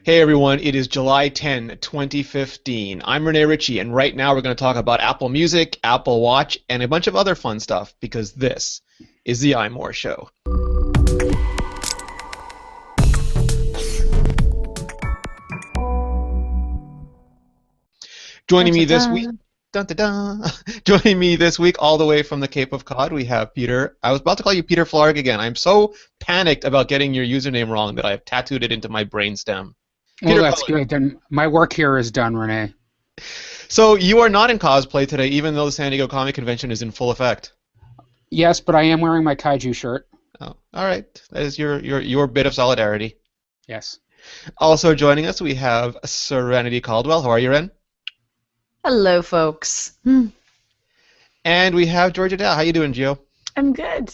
Hey everyone, it is July 10, 2015. I'm Rene Ritchie, and right now we're going to talk about Apple Music, Apple Watch, and a bunch of other fun stuff because this is the iMore Show. Joining me this week, joining me this week all the way from the Cape of Cod, we have Peter. I was about to call you Peter Flarg again. I'm so panicked about getting your username wrong that I have tattooed it into my brainstem. Well, that's good. Then my work here is done, Rene. So you are not in cosplay today, even though the San Diego Comic Convention is in full effect. Yes, but I am wearing my kaiju shirt. Oh, all right. That is your bit of solidarity. Yes. Also joining us, we have Serenity Caldwell. How are you, Ren? Hello, folks. And we have Georgia Dow. How you doing, Gio? I'm good.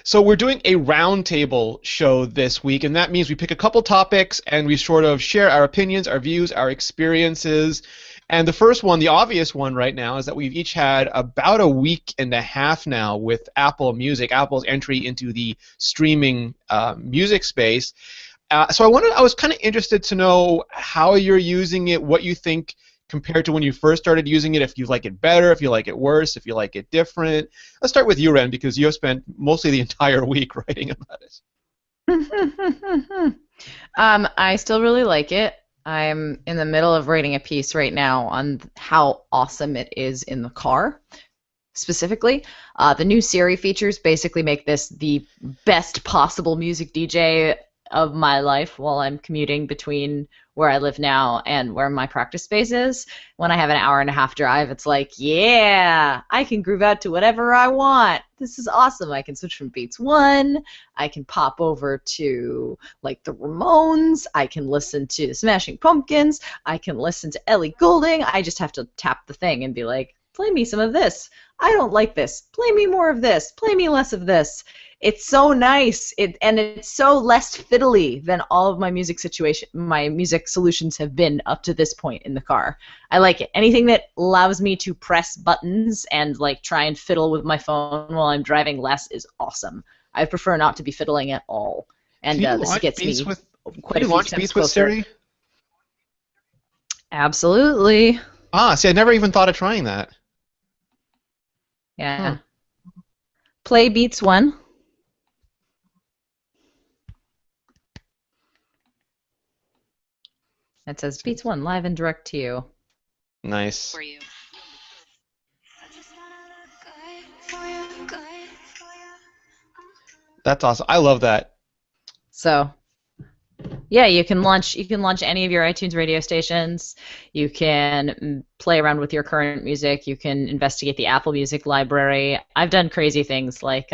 So we're doing a roundtable show this week, and that means we pick a couple topics and we sort of share our opinions, our views, our experiences. And the first one, the obvious one right now, is that we've each had about a week and a half now with Apple Music, Apple's entry into the streaming music space. So I was kind of interested to know how you're using it, what you think compared to when you first started using it, if you like it better, if you like it worse, if you like it different. Let's start with you, Ren, because you have spent mostly the entire week writing about it. I still really like it. I'm in the middle of writing a piece right now on how awesome it is in the car, specifically. The new Siri features basically make this the best possible music DJ of my life while I'm commuting between where I live now and where my practice space is. When I have an hour and a half drive, it's like, yeah, I can groove out to whatever I want. This is awesome. I can switch from Beats 1. I can pop over to, like, the Ramones. I can listen to Smashing Pumpkins. I can listen to Ellie Goulding. I just have to tap the thing and be like, play me some of this. I don't like this. Play me more of this. Play me less of this. It's so nice, and it's so less fiddly than all of my music solutions have been up to this point in the car. I like it. Anything that allows me to press buttons and like try and fiddle with my phone while I'm driving less is awesome. I prefer not to be fiddling at all, and this gets me quite a few steps closer. With Siri? See, Absolutely. I never even thought of trying that. Yeah. Play Beats 1. It says Beats 1 live and direct to you. Nice. For you. That's awesome. I love that. So, yeah, you can launch any of your iTunes radio stations. You can play around with your current music. You can investigate the Apple Music library. I've done crazy things like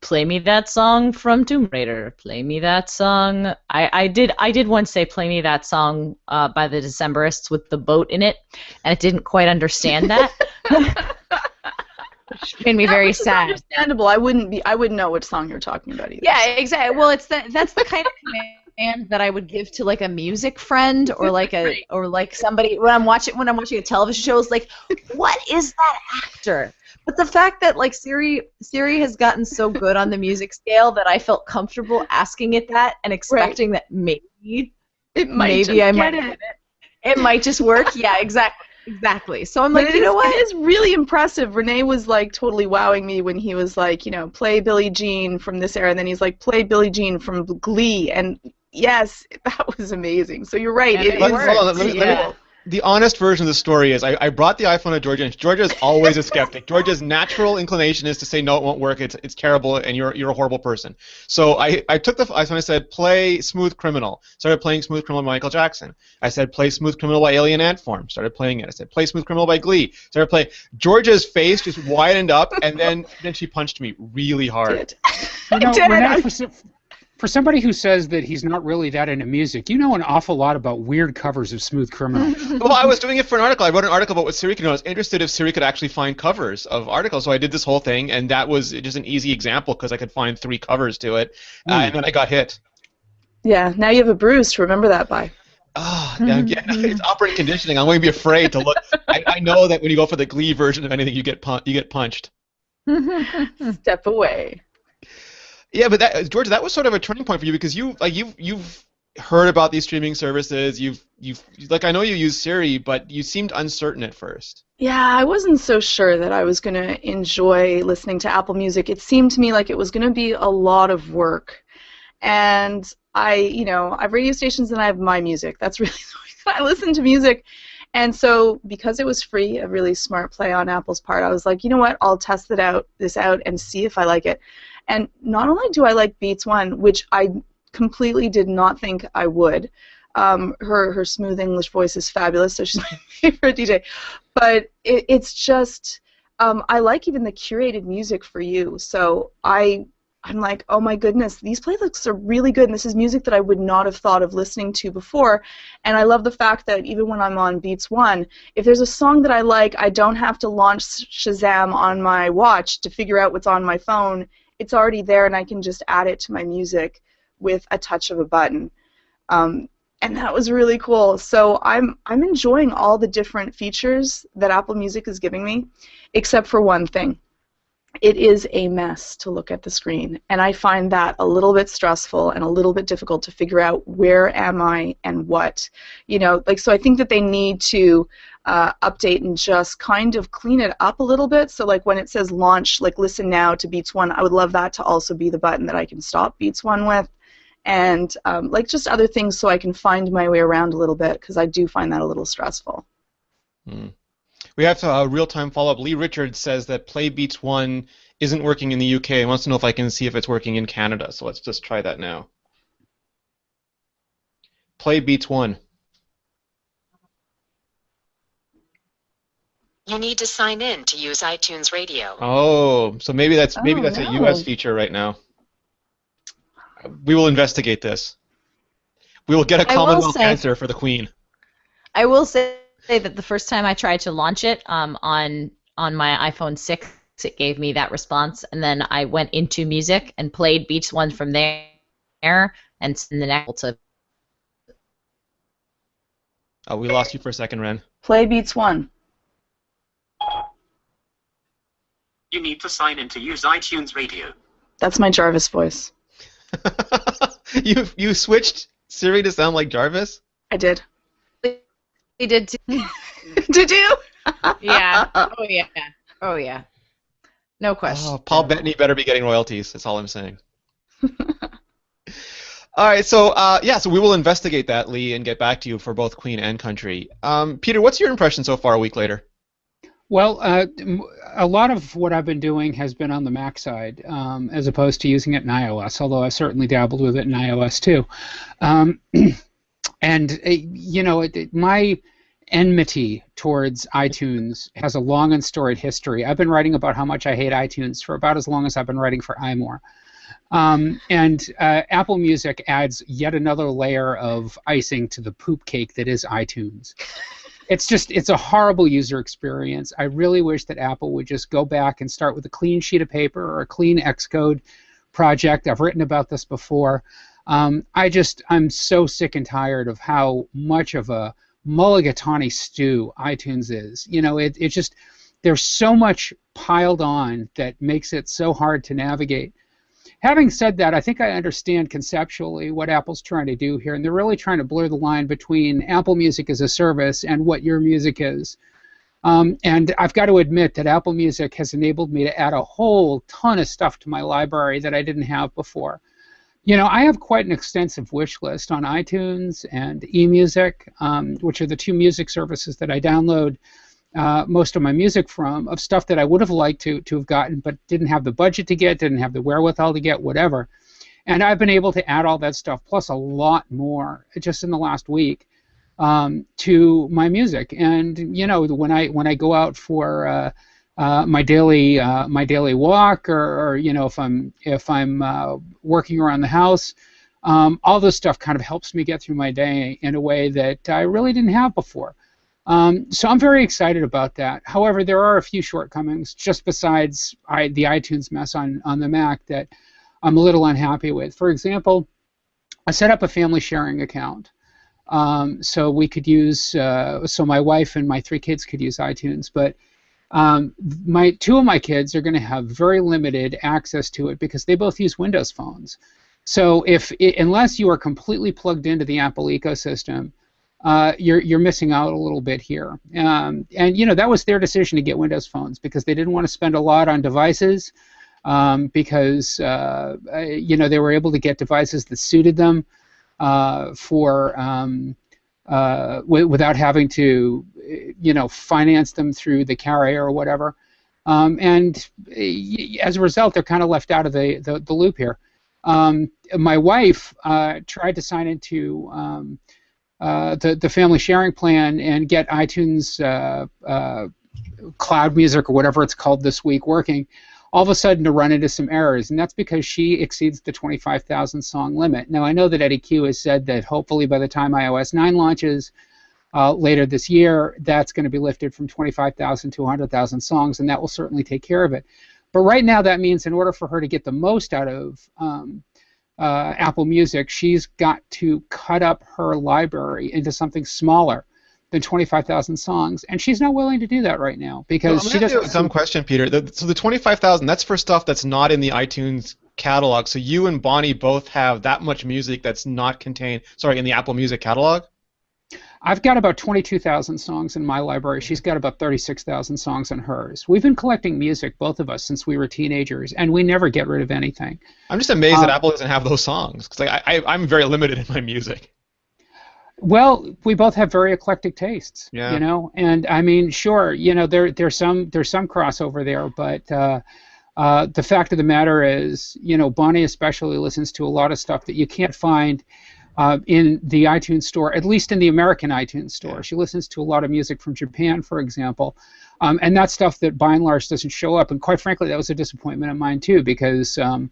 play me that song from Tomb Raider. Play me that song. I did once say play me that song by the Decemberists with the boat in it, and it didn't quite understand that. Which made me very sad. Understandable. I wouldn't know which song you're talking about either. Yeah, exactly. Well, that's the kind of command that I would give to like a music friend or like somebody when I'm watching a television show. Is like, what is that actor? But the fact that like Siri has gotten so good on the music scale that I felt comfortable asking it that and expecting that maybe I might get it. It might just work. Yeah, exactly. So I'm like, you know what? It is really impressive. Renee was like totally wowing me when he was like, play Billie Jean from this era, and then he's like, play Billie Jean from Glee, and yes, that was amazing. So you're right. The honest version of the story is I brought the iPhone to Georgia, and Georgia is always a skeptic. Georgia's natural inclination is to say, no, it won't work, it's terrible, and you're a horrible person. So I took the iPhone, I said, play Smooth Criminal. Started playing Smooth Criminal by Michael Jackson. I said, play Smooth Criminal by Alien Ant Farm. Started playing it. I said, play Smooth Criminal by Glee. Started playing. Georgia's face just widened up, and then she punched me really hard. Renee, for somebody who says that he's not really that into music, you know an awful lot about weird covers of Smooth Criminal. Well, I was doing it for an article. I wrote an article about what Siri could do. I was interested if Siri could actually find covers of articles, so I did this whole thing, and that was just an easy example because I could find 3 covers to it, and then I got hit. Yeah, now you have a bruise to remember that by. Oh, yeah, it's operant conditioning. I'm going to be afraid to look. I know that when you go for the Glee version of anything, you get punched. Step away. Yeah, but that, George, that was sort of a turning point for you because you've heard about these streaming services. You've like I know you use Siri, but you seemed uncertain at first. Yeah, I wasn't so sure that I was going to enjoy listening to Apple Music. It seemed to me like it was going to be a lot of work. And I have radio stations and I have my music. That's really the way that I listen to music. And so because it was free, a really smart play on Apple's part, I was like, you know what, I'll test this out and see if I like it. And not only do I like Beats One, which I completely did not think I would. Her smooth English voice is fabulous, so she's my favorite DJ. But it's just, I like even the curated music for you. So I'm like, oh my goodness, these playlists are really good, and this is music that I would not have thought of listening to before. And I love the fact that even when I'm on Beats One, if there's a song that I like, I don't have to launch Shazam on my watch to figure out what's on my phone. It's already there, and I can just add it to my music with a touch of a button. And that was really cool. So I'm enjoying all the different features that Apple Music is giving me, except for one thing. It is a mess to look at the screen, and I find that a little bit stressful and a little bit difficult to figure out where am I and what. So I think that they need to update and just kind of clean it up a little bit. So like when it says launch, like listen now to Beats One, I would love that to also be the button that I can stop Beats One with. And like just other things so I can find my way around a little bit, because I do find that a little stressful. We have a real-time follow-up. Lee Richards says that Play Beats One isn't working in the UK and wants to know if I can see if it's working in Canada. So let's just try that now. Play Beats One. You need to sign in to use iTunes Radio. Oh, so maybe that's a no. US feature right now. We will investigate this. We will get a Commonwealth answer for the Queen. I will say that the first time I tried to launch it on my iPhone 6, it gave me that response, and then I went into music and played Beats One from there, and then able to. Oh, we lost you for a second, Ren. Play Beats One. You need to sign in to use iTunes Radio. That's my Jarvis voice. You switched Siri to sound like Jarvis? I did. He did too. Did you? Yeah. Oh yeah. Oh yeah. No question. Oh, Paul Bettany better be getting royalties. That's all I'm saying. All right, so so we will investigate that, Lee, and get back to you for both Queen and Country. Peter, what's your impression so far a week later? Well, a lot of what I've been doing has been on the Mac side, as opposed to using it in iOS, although I've certainly dabbled with it in iOS too. My enmity towards iTunes has a long and storied history. I've been writing about how much I hate iTunes for about as long as I've been writing for iMore. Apple Music adds yet another layer of icing to the poop cake that is iTunes. It's a horrible user experience. I really wish that Apple would just go back and start with a clean sheet of paper or a clean Xcode project. I've written about this before. I'm so sick and tired of how much of a mulligatawny stew iTunes is. It just, there's so much piled on that makes it so hard to navigate. Having said that, I think I understand conceptually what Apple's trying to do here, and they're really trying to blur the line between Apple Music as a service and what your music is. And I've got to admit that Apple Music has enabled me to add a whole ton of stuff to my library that I didn't have before. I have quite an extensive wish list on iTunes and eMusic, which are the two music services that I download most of my music from, of stuff that I would have liked to have gotten but didn't have the budget to get, didn't have the wherewithal to get, whatever. And I've been able to add all that stuff plus a lot more just in the last week to my music. And when I go out for my daily walk, or if I'm working around the house, all this stuff kind of helps me get through my day in a way that I really didn't have before. So I'm very excited about that. However, there are a few shortcomings just besides the iTunes mess on the Mac that I'm a little unhappy with. For example, I set up a family sharing account so we could use, so my wife and my 3 kids could use iTunes, but Two of my kids are going to have very limited access to it because they both use Windows phones. So unless you are completely plugged into the Apple ecosystem, you're missing out a little bit here. And that was their decision to get Windows phones because they didn't want to spend a lot on devices because they were able to get devices that suited them without having to finance them through the carrier or whatever. And as a result, they're kind of left out of the loop here. My wife tried to sign into the family sharing plan and get iTunes cloud music or whatever it's called this week working, all of a sudden to run into some errors, and that's because she exceeds the 25,000 song limit. Now I know that Eddie Q has said that hopefully by the time iOS 9 launches later this year, that's going to be lifted from 25,000 to 100,000 songs, and that will certainly take care of it. But right now that means in order for her to get the most out of Apple Music, she's got to cut up her library into something smaller than 25,000 songs, and she's not willing to do that right now because she doesn't. A dumb question, Peter. So the 25,000, that's for stuff that's not in the iTunes catalog. So you and Bonnie both have that much music that's not contained, in the Apple Music catalog? I've got about 22,000 songs in my library. She's got about 36,000 songs in hers. We've been collecting music, both of us, since we were teenagers, and we never get rid of anything. I'm just amazed that Apple doesn't have those songs because I'm very limited in my music. Well, we both have very eclectic tastes, yeah. And I mean, sure, there's some crossover there, but the fact of the matter is, Bonnie especially listens to a lot of stuff that you can't find in the iTunes store, at least in the American iTunes store. Yeah. She listens to a lot of music from Japan, for example, and that's stuff that by and large doesn't show up. And quite frankly, that was a disappointment of mine too, because I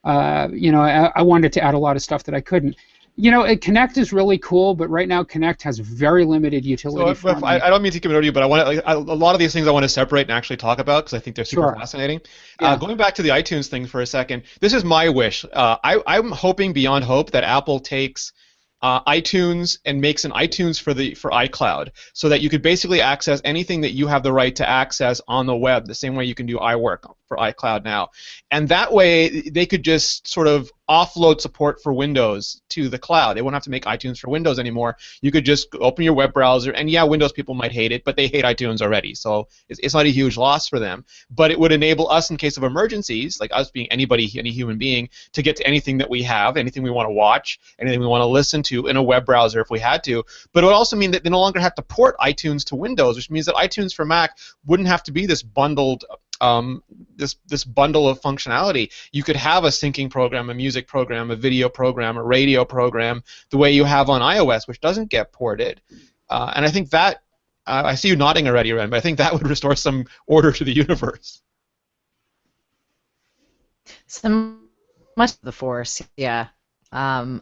wanted to add a lot of stuff that I couldn't. Connect is really cool, but right now Connect has very limited utility. So I don't mean to give it over to you, but I want a lot of these things I want to separate and actually talk about because I think they're super fascinating. Yeah. Going back to the iTunes thing for a second, this is my wish. I'm hoping beyond hope that Apple takes iTunes and makes an iTunes for iCloud, so that you could basically access anything that you have the right to access on the web, the same way you can do iWork for iCloud now. And that way they could just sort of offload support for Windows to the cloud. They won't have to make iTunes for Windows anymore. You could just open your web browser, and yeah, Windows people might hate it, but they hate iTunes already, so it's not a huge loss for them. But it would enable us, in case of emergencies, like us being any human being, to get to anything that we have, anything we want to watch, anything we want to listen to in a web browser if we had to. But it would also mean that they no longer have to port iTunes to Windows, which means that iTunes for Mac wouldn't have to be this bundled this bundle of functionality. You could have a syncing program, a music program, a video program, a radio program, the way you have on iOS, which doesn't get ported. And I think that, I see you nodding already, Ren, but I think that would restore some order to the universe. So much of the force, yeah. I'm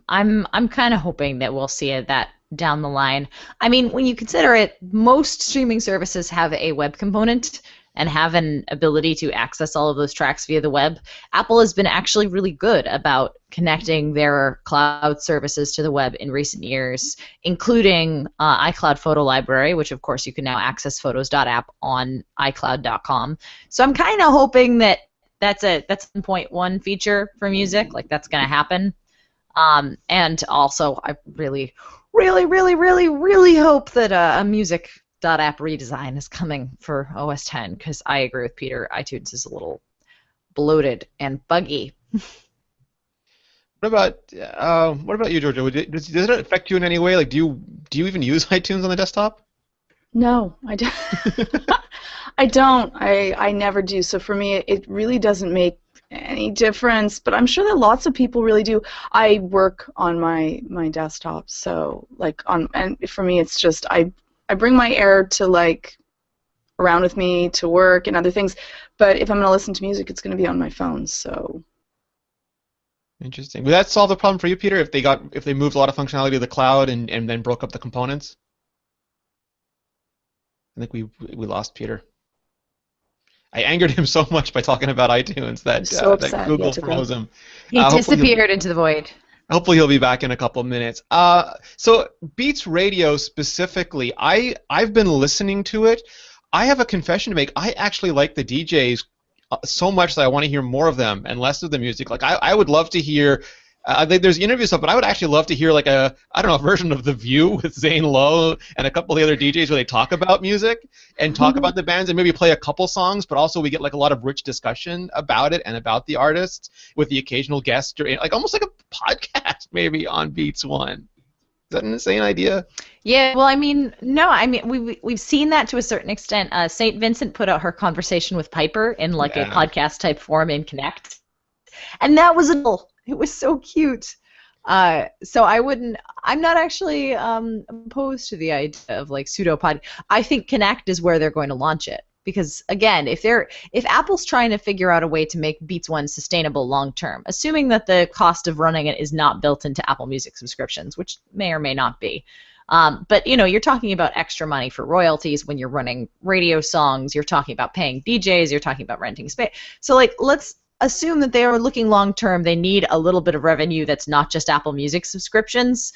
kind of hoping that we'll see that down the line. I mean, when you consider it, most streaming services have a web component and have an ability to access all of those tracks via the web. Apple has been actually really good about connecting their cloud services to the web in recent years, including iCloud Photo Library, which of course you can now access photos.app on iCloud.com. So I'm kind of hoping that that's a 1.1 feature for music, like that's going to happen. And also, I really, really, really, really, really hope that a music.app redesign is coming for OS X, because I agree with Peter, iTunes is a little bloated and buggy. What about you, Georgia? Does it affect you in any way? Like, do you even use iTunes on the desktop? No, I don't. I don't. I never do. So for me, it really doesn't make any difference. But I'm sure that lots of people really do. I work on my desktop, so and for me, it's just I bring my Air to around with me to work and other things. But if I'm going to listen to music, it's going to be on my phone. So. Interesting. Would that solve the problem for you, Peter, if they moved a lot of functionality to the cloud and then broke up the components? I think we lost Peter. I angered him so much by talking about iTunes that Google froze him. He disappeared into the void. Hopefully he'll be back in a couple of minutes. So Beats Radio specifically, I've been listening to it. I have a confession to make. I actually like the DJs so much that I want to hear more of them and less of the music. Like I would love to hear. There's interview stuff, but I would actually love to hear like a version of The View with Zane Lowe and a couple of the other DJs where they talk about music and talk about the bands and maybe play a couple songs, but also we get like a lot of rich discussion about it and about the artists with the occasional guest, like almost like a podcast maybe on Beats One. Is that an insane idea? Yeah, well, I mean, no, I mean, we've seen that to a certain extent. St. Vincent put out her conversation with Piper in like a podcast type form in Connect, and that was it was so cute. So I'm not actually opposed to the idea of like pseudopod. I think Connect is where they're going to launch it. Because again, if Apple's trying to figure out a way to make Beats One sustainable long term, assuming that the cost of running it is not built into Apple Music subscriptions, which may or may not be, but you're talking about extra money for royalties when you're running radio songs. You're talking about paying DJs. You're talking about renting space. So like, let's assume that they are looking long term. They need a little bit of revenue that's not just Apple Music subscriptions.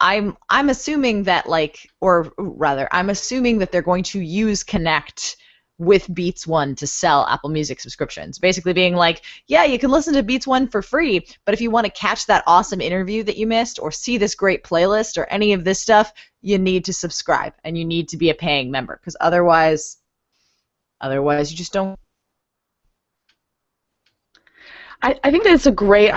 I'm assuming that I'm assuming that they're going to use Connect with Beats One to sell Apple Music subscriptions. Basically being like, yeah, you can listen to Beats One for free, but if you want to catch that awesome interview that you missed or see this great playlist or any of this stuff, you need to subscribe and you need to be a paying member because otherwise you just don't. I think that it's a great.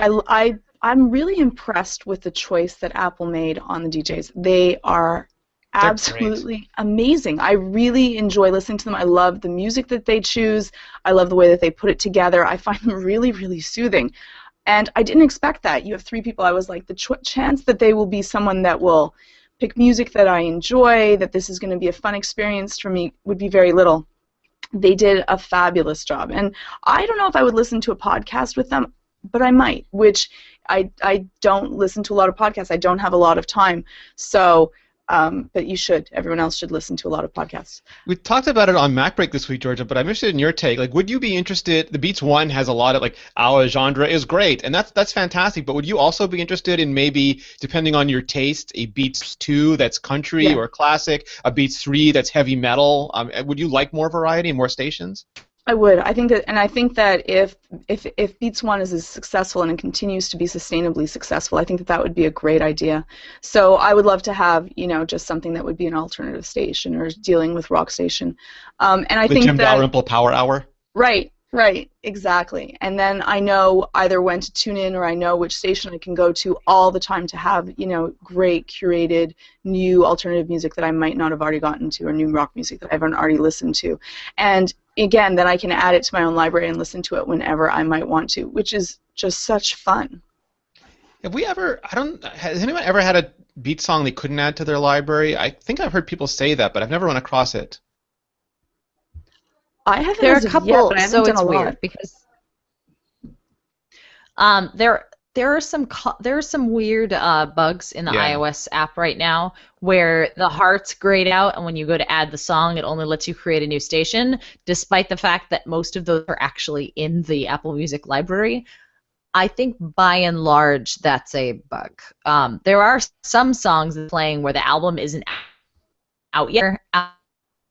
I'm really impressed with the choice that Apple made on the DJs. They are absolutely amazing. I really enjoy listening to them. I love the music that they choose. I love the way that they put it together. I find them really, really soothing. And I didn't expect that. You have 3 people. I was like, the chance that they will be someone that will pick music that I enjoy, that this is going to be a fun experience for me, would be very little. They did a fabulous job. And I don't know if I would listen to a podcast with them, but I might, which I don't listen to a lot of podcasts. I don't have a lot of time. So, but you should. Everyone else should listen to a lot of podcasts. We talked about it on MacBreak this week, Georgia, but I'm interested in your take. Like, would you be interested? The Beats One has a lot of, like, our genre is great, and that's fantastic, but would you also be interested in maybe, depending on your taste, a Beats 2 that's country or classic, a Beats 3 that's heavy metal? Would you like more variety and more stations? I would. I think that if Beats One is as successful and it continues to be sustainably successful, I think that would be a great idea. So I would love to have, just something that would be an alternative station or dealing with rock station. And I think Jim that Dalrymple Power Hour. Right, exactly. And then I know either when to tune in or I know which station I can go to all the time to have, great curated new alternative music that I might not have already gotten to or new rock music that I haven't already listened to. And again, then I can add it to my own library and listen to it whenever I might want to, which is just such fun. Has anyone ever had a Beat song they couldn't add to their library? I think I've heard people say that, but I've never run across it. I haven't. There are a couple, yet, but I haven't so done it's a lot. weird because there are some weird bugs in the iOS app right now where the heart's grayed out, and when you go to add the song, it only lets you create a new station, despite the fact that most of those are actually in the Apple Music library. I think by and large that's a bug. There are some songs playing where the album isn't out yet.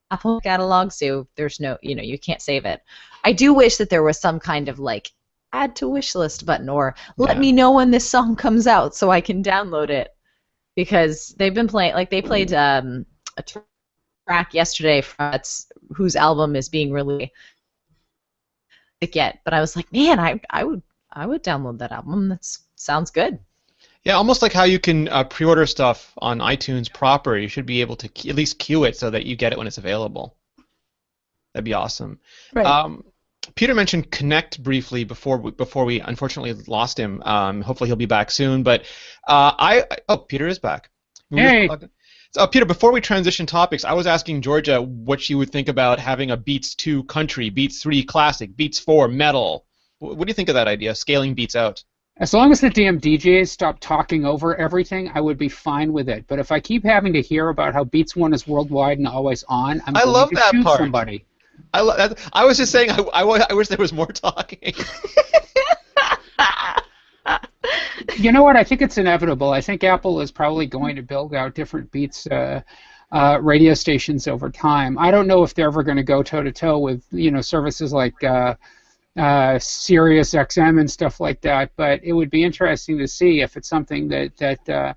Apple catalog, so there's no, you can't save it. I do wish that there was some kind of like add to wish list button or let me know when this song comes out so I can download it, because they've been playing, like they played a track yesterday from whose album is being released yet, but I was like, man, I would download that album. That sounds good. Yeah, almost like how you can pre-order stuff on iTunes proper. You should be able to at least queue it so that you get it when it's available. That'd be awesome. Right. Peter mentioned Connect briefly before we unfortunately lost him. Hopefully he'll be back soon. But Peter is back. Hey. Peter, before we transition topics, I was asking Georgia what she would think about having a Beats 2 country, Beats 3 classic, Beats 4 metal. What do you think of that idea, scaling Beats out? As long as the damn DJs stop talking over everything, I would be fine with it. But if I keep having to hear about how Beats One is worldwide and always on, I'm going to shoot somebody. I was just saying I wish there was more talking. You know what? I think it's inevitable. I think Apple is probably going to build out different Beats radio stations over time. I don't know if they're ever going to go toe-to-toe with services like Sirius XM and stuff like that, but it would be interesting to see if it's something that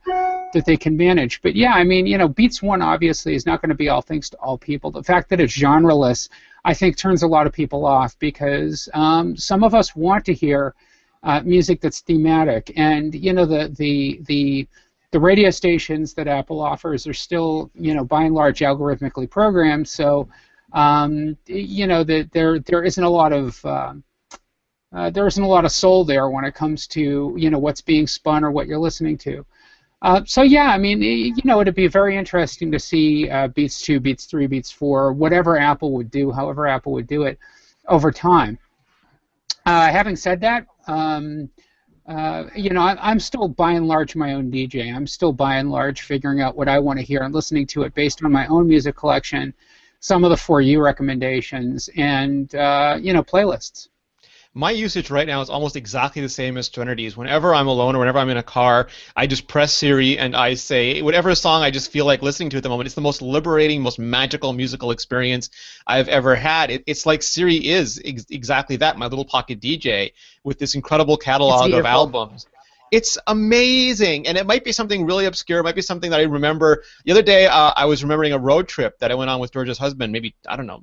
they can manage. But yeah, I mean, Beats One obviously is not going to be all things to all people. The fact that it's genreless, I think, turns a lot of people off because some of us want to hear music that's thematic, and the radio stations that Apple offers are still, by and large, algorithmically programmed. So, there isn't a lot of soul there when it comes to what's being spun or what you're listening to. So yeah, I mean, it'd be very interesting to see Beats 2, Beats 3, Beats 4, whatever Apple would do, however Apple would do it over time. Having said that, I'm still by and large my own DJ. I'm still by and large figuring out what I want to hear and listening to it based on my own music collection, some of the For You recommendations, and playlists. My usage right now is almost exactly the same as Trinity's. Whenever I'm alone or whenever I'm in a car, I just press Siri and I say whatever song I just feel like listening to at the moment. It's the most liberating, most magical musical experience I've ever had. It's like Siri is exactly that, my little pocket DJ with this incredible catalog of albums. It's amazing, and it might be something really obscure. It might be something that I remember. The other day, I was remembering a road trip that I went on with Georgia's husband, maybe, I don't know,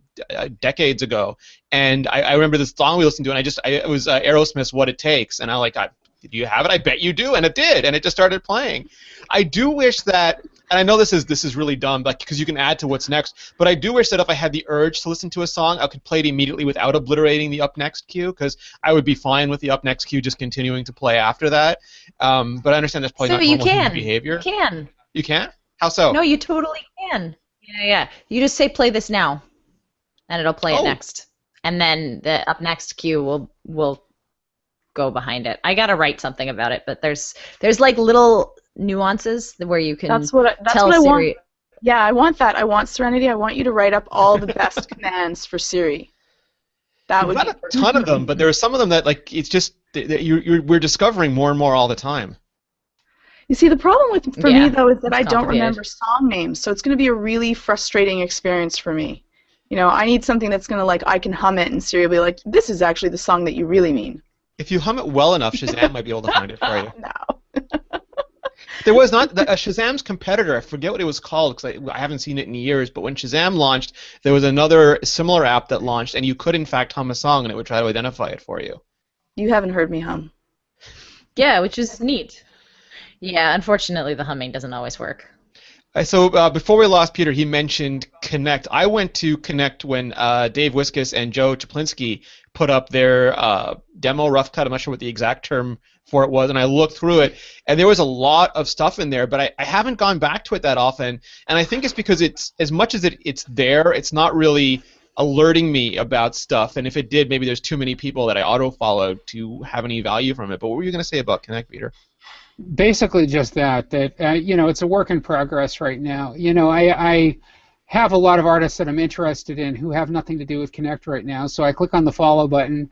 decades ago, and I remember this song we listened to, and it was Aerosmith's "What It Takes," and I'm like, do you have it? I bet you do, and it did, and it just started playing. I do wish that, and I know this is really dumb, because you can add to what's next, but I do wish that if I had the urge to listen to a song, I could play it immediately without obliterating the up next cue, because I would be fine with the up next cue just continuing to play after that. But I understand that's probably not normal human behavior. You can. You can? How so? No, you totally can. Yeah. You just say play this now, and it'll play it next, and then the up next cue will go behind it. I gotta write something about it, but there's like little nuances where you can that's what tell I Siri. want. Yeah, I want that. I want Serenity. I want you to write up all the best commands for Siri. That would be a ton of them, but there are some of them that it's just we're discovering more and more all the time. You see, the problem for me though is that I don't complicated. remember song names, so it's going to be a really frustrating experience for me. I need something that's going to I can hum it and Siri will be like, this is actually the song that you really mean. If you hum it well enough, Shazam might be able to find it for you. No. There was not Shazam's competitor. I forget what it was called because I haven't seen it in years. But when Shazam launched, there was another similar app that launched, and you could in fact hum a song, and it would try to identify it for you. You haven't heard me hum. Yeah, which is neat. Yeah, unfortunately, the humming doesn't always work. So before we lost Peter, he mentioned Connect. I went to Connect when Dave Wiskus and Joe Chaplinsky put up their demo rough cut. I'm not sure what the exact term for it was, and I looked through it, and there was a lot of stuff in there, but I haven't gone back to it that often, and I think it's because it's as much as it's there, it's not really alerting me about stuff, and if it did, maybe there's too many people that I auto-followed to have any value from it. But what were you going to say about Connect, Peter? Basically just that it's a work in progress right now. I have a lot of artists that I'm interested in who have nothing to do with Connect right now, so I click on the follow button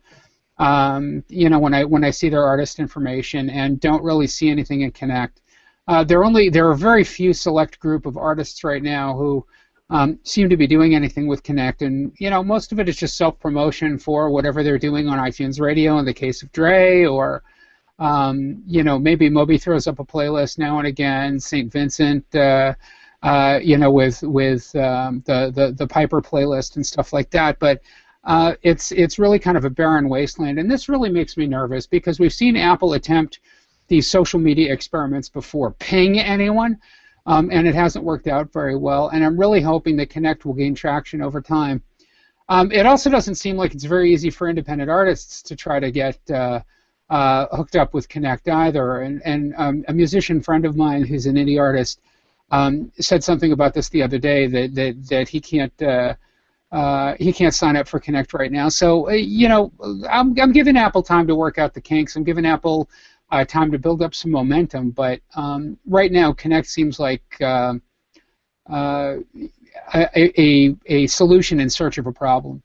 when I see their artist information and don't really see anything in Connect. There are a very few select group of artists right now who seem to be doing anything with Connect, and most of it is just self-promotion for whatever they're doing on iTunes Radio in the case of Dre, or maybe Moby throws up a playlist now and again, St. Vincent, with the Piper playlist and stuff like that. But it's really kind of a barren wasteland, and this really makes me nervous because we've seen Apple attempt these social media experiments before. Ping anyone, and it hasn't worked out very well. And I'm really hoping that Connect will gain traction over time. It also doesn't seem like it's very easy for independent artists to try to get hooked up with Connect either, and a musician friend of mine who's an indie artist said something about this the other day that he can't sign up for Connect right now. So I'm giving Apple time to work out the kinks. I'm giving Apple time to build up some momentum, but right now Connect seems like a solution in search of a problem.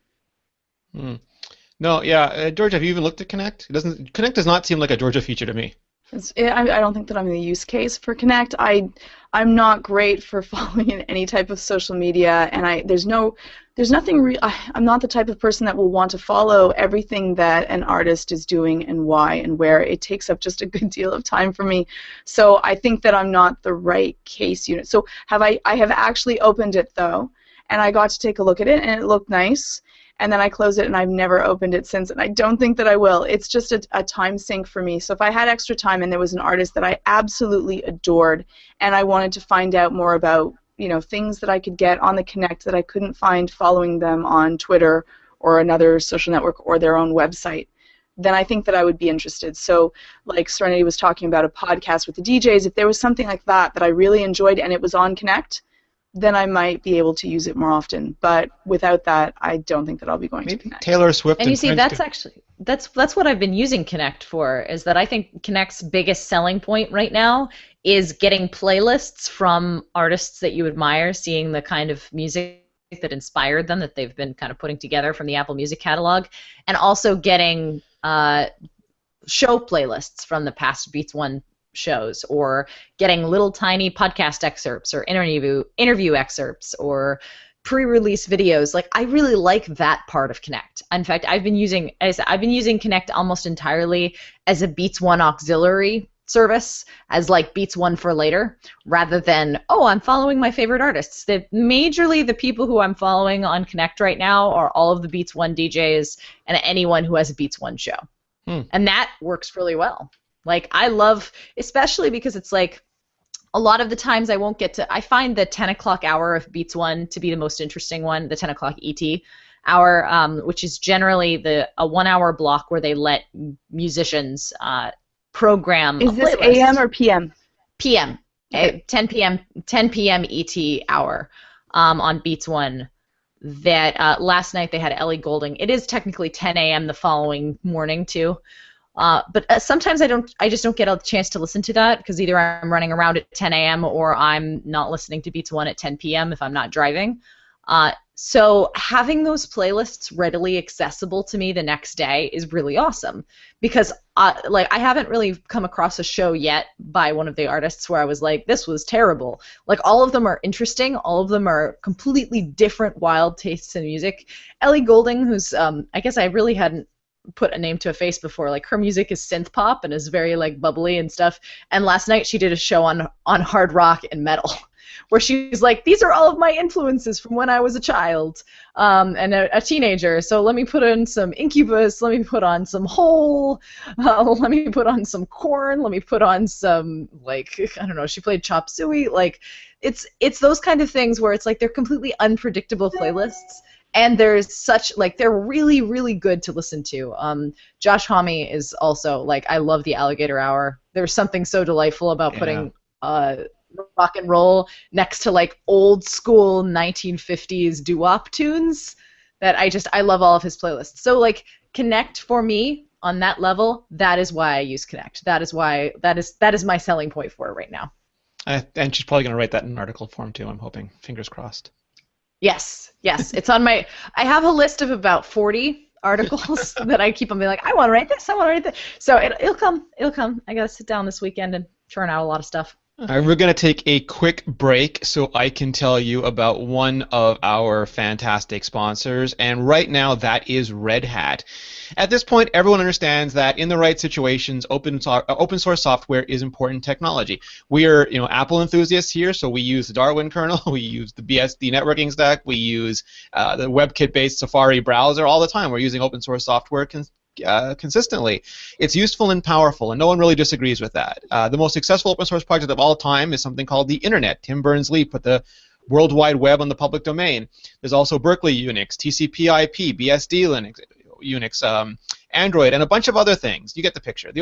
No, yeah, Georgia, have you even looked at Connect? Connect does not seem like a Georgia feature to me. I don't think that I'm the use case for Connect. I'm not great for following in any type of social media, and there's nothing. I'm not the type of person that will want to follow everything that an artist is doing and why and where. It takes up just a good deal of time for me. So I think that I'm not the right case unit. So I have actually opened it though, and I got to take a look at it, and it looked nice. And then I closed it, and I've never opened it since, and I don't think that I will. It's just a time sink for me. So if I had extra time and there was an artist that I absolutely adored, and I wanted to find out more about, things that I could get on the Connect that I couldn't find following them on Twitter or another social network or their own website, then I think that I would be interested. So like Serenity was talking about a podcast with the DJs, if there was something like that I really enjoyed and it was on Connect, then I might be able to use it more often. But without that, I don't think that I'll be going to Connect. Taylor Swift and you see, that's what I've been using Connect for, is that I think Connect's biggest selling point right now is getting playlists from artists that you admire, seeing the kind of music that inspired them, that they've been kind of putting together from the Apple Music catalog, and also getting show playlists from the past Beats One shows, or getting little tiny podcast excerpts or interview excerpts or pre-release videos. Like, I really like that part of Connect. In fact, I've been using Connect almost entirely as a Beats One auxiliary service, as like Beats One for later, rather than, I'm following my favorite artists. Majorly the people who I'm following on Connect right now are all of the Beats One DJs and anyone who has a Beats One show. And that works really well. Like, I love, especially because it's like, a lot of the times I find the 10 o'clock hour of Beats One to be the most interesting one, the 10 o'clock ET hour, which is generally a 1 hour block where they let musicians program. Is this AM or PM? PM. Okay. 10 p.m. ET hour on Beats One. That last night they had Ellie Goulding. It is technically 10 a.m. the following morning too. But sometimes I just don't get a chance to listen to that, because either I'm running around at 10 a.m. or I'm not listening to Beats One at 10 p.m. if I'm not driving. So having those playlists readily accessible to me the next day is really awesome, because I haven't really come across a show yet by one of the artists where I was like, this was terrible. Like, all of them are interesting. All of them are completely different, wild tastes in music. Ellie Goulding, who's I guess I really hadn't put a name to a face before. Like, her music is synth pop and is very like bubbly and stuff. And last night she did a show on hard rock and metal, where she's like, these are all of my influences from when I was a child and a teenager. So let me put in some Incubus, let me put on some Hole, let me put on some Korn, let me put on some, like, I don't know, she played Chop Suey. Like, it's those kind of things where it's like they're completely unpredictable playlists. And there's such, like, they're really, really good to listen to. Josh Homme is also, like, I love the Alligator Hour. There's something so delightful about putting rock and roll next to, like, old school 1950s doo-wop tunes that I love all of his playlists. So, like, Connect for me on that level, that is why I use Connect. That is my selling point for it right now. And she's probably going to write that in an article form too, I'm hoping. Fingers crossed. Yes. It's on I have a list of about 40 articles that I keep on being like, I want to write this, So it'll come. I got to sit down this weekend and churn out a lot of stuff. All right, we're going to take a quick break so I can tell you about one of our fantastic sponsors, and right now that is Red Hat. At this point, everyone understands that in the right situations, open source software is important technology. We are, Apple enthusiasts here, so we use the Darwin kernel, we use the BSD networking stack, we use the WebKit-based Safari browser all the time. We're using open source software consistently. It's useful and powerful, and no one really disagrees with that. The most successful open source project of all time is something called the Internet. Tim Berners-Lee put the World Wide Web on the public domain. There's also Berkeley Unix, TCP/IP, BSD Linux, Unix, Android, and a bunch of other things. You get the picture.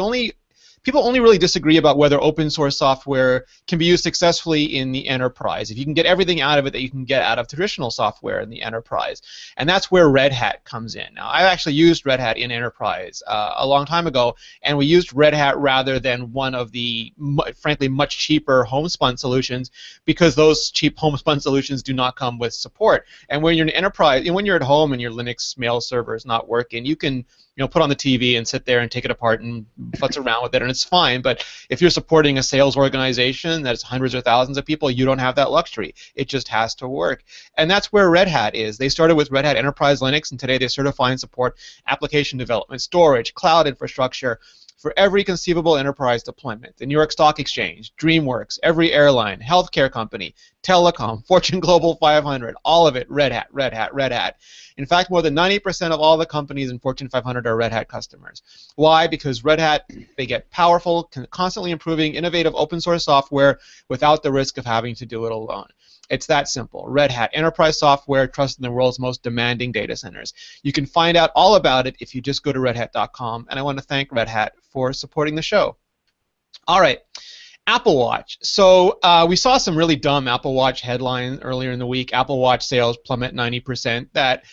People only really disagree about whether open source software can be used successfully in the enterprise, if you can get everything out of it that you can get out of traditional software in the enterprise. And that's where Red Hat comes in. Now, I actually used Red Hat in enterprise a long time ago, and we used Red Hat rather than one of the, frankly, much cheaper homespun solutions, because those cheap homespun solutions do not come with support. And when you're in enterprise, when you're at home and your Linux mail server is not working, you can put on the TV and sit there and take it apart and futz around with it, and it's fine. But if you're supporting a sales organization that's hundreds or thousands of people, you don't have that luxury. It just has to work. And that's where Red Hat is. They started with Red Hat Enterprise Linux, and today they certify and support application development, storage, cloud infrastructure, for every conceivable enterprise deployment. The New York Stock Exchange, DreamWorks, every airline, healthcare company, telecom, Fortune Global 500, all of it, Red Hat, Red Hat, Red Hat. In fact, more than 90% of all the companies in Fortune 500 are Red Hat customers. Why? Because Red Hat, they get powerful, constantly improving, innovative open source software without the risk of having to do it alone. It's that simple. Red Hat, enterprise software trusted in the world's most demanding data centers. You can find out all about it if you just go to redhat.com, and I want to thank Red Hat for supporting the show. All right, Apple Watch. So we saw some really dumb Apple Watch headlines earlier in the week. Apple Watch sales plummet 90%. That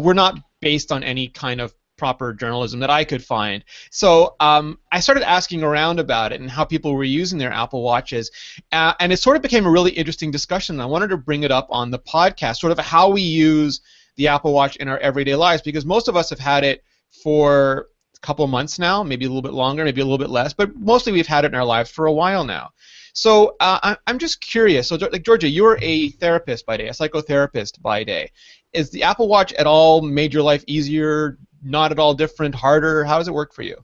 were not based on any kind of proper journalism that I could find. So I started asking around about it and how people were using their Apple Watches, and it sort of became a really interesting discussion. I wanted to bring it up on the podcast, sort of how we use the Apple Watch in our everyday lives, because most of us have had it for a couple of months now, maybe a little bit longer, maybe a little bit less, but mostly we've had it in our lives for a while now. So I'm just curious. So, like, Georgia, you're a therapist by day, a psychotherapist by day. Is the Apple Watch at all made your life easier, not at all different, harder? How does it work for you?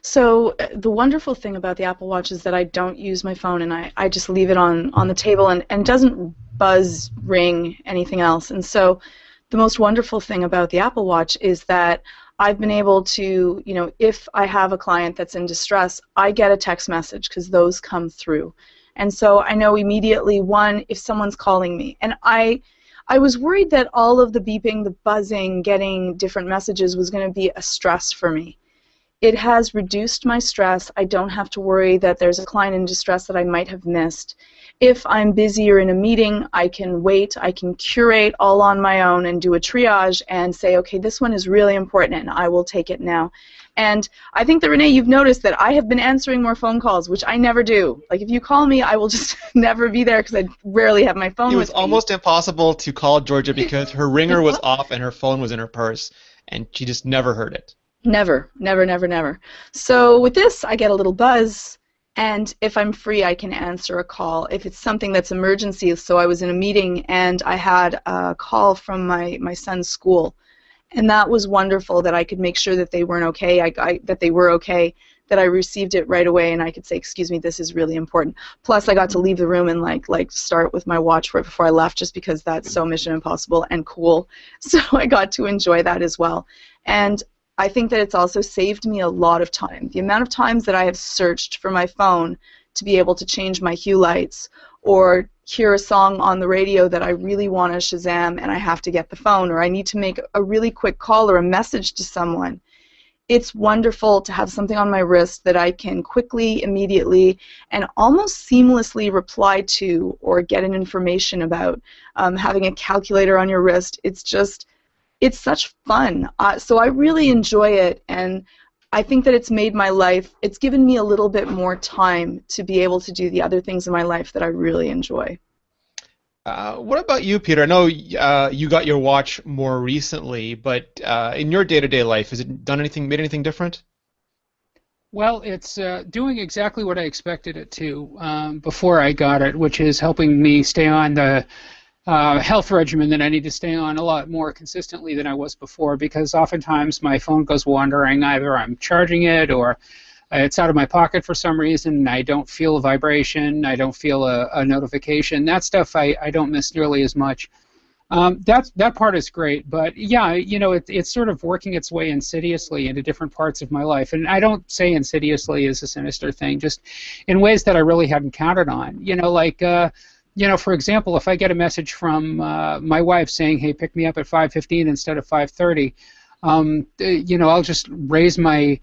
So the wonderful thing about the Apple Watch is that I don't use my phone, and I just leave it on the table, and doesn't buzz, ring, anything else. And so the most wonderful thing about the Apple Watch is that I've been able to, if I have a client that's in distress, I get a text message because those come through. And so I know immediately, one, if someone's calling me. And I was worried that all of the beeping, the buzzing, getting different messages was going to be a stress for me. It has reduced my stress. I don't have to worry that there's a client in distress that I might have missed. If I'm busy or in a meeting, I can wait, I can curate all on my own and do a triage and say, okay, this one is really important and I will take it now. And I think that, Rene, you've noticed that I have been answering more phone calls, which I never do. Like, if you call me, I will just never be there because I rarely have my phone with me. It was almost impossible to call Georgia because her ringer was off and her phone was in her purse, and she just never heard it. Never, never, never, never. So with this, I get a little buzz, and if I'm free, I can answer a call. If it's something that's emergency, so I was in a meeting and I had a call from my son's school, and that was wonderful that I could make sure that they weren't okay, that they were okay, that I received it right away, and I could say, excuse me, this is really important. Plus, I got to leave the room and like start with my watch right before I left, just because that's so Mission Impossible and cool. So I got to enjoy that as well. And I think that it's also saved me a lot of time. The amount of times that I have searched for my phone to be able to change my hue lights or hear a song on the radio that I really want to Shazam and I have to get the phone, or I need to make a really quick call or a message to someone. It's wonderful to have something on my wrist that I can quickly, immediately, and almost seamlessly reply to or get an information about. Having a calculator on your wrist, it's such fun. So I really enjoy it, and I think that it's made my life, it's given me a little bit more time to be able to do the other things in my life that I really enjoy. What about you, Peter? I know you got your watch more recently, but in your day-to-day life, has it made anything different? Well, it's doing exactly what I expected it to before I got it, which is helping me stay on the health regimen that I need to stay on a lot more consistently than I was before, because oftentimes my phone goes wandering. Either I'm charging it or it's out of my pocket for some reason. I don't feel a vibration. I don't feel a notification. That stuff I don't miss nearly as much. That part is great, but yeah, it's sort of working its way insidiously into different parts of my life. And I don't say insidiously as a sinister thing, just in ways that I really hadn't counted on. For example, if I get a message from my wife saying, "Hey, pick me up at 5:15 instead of 5:30," I'll just raise my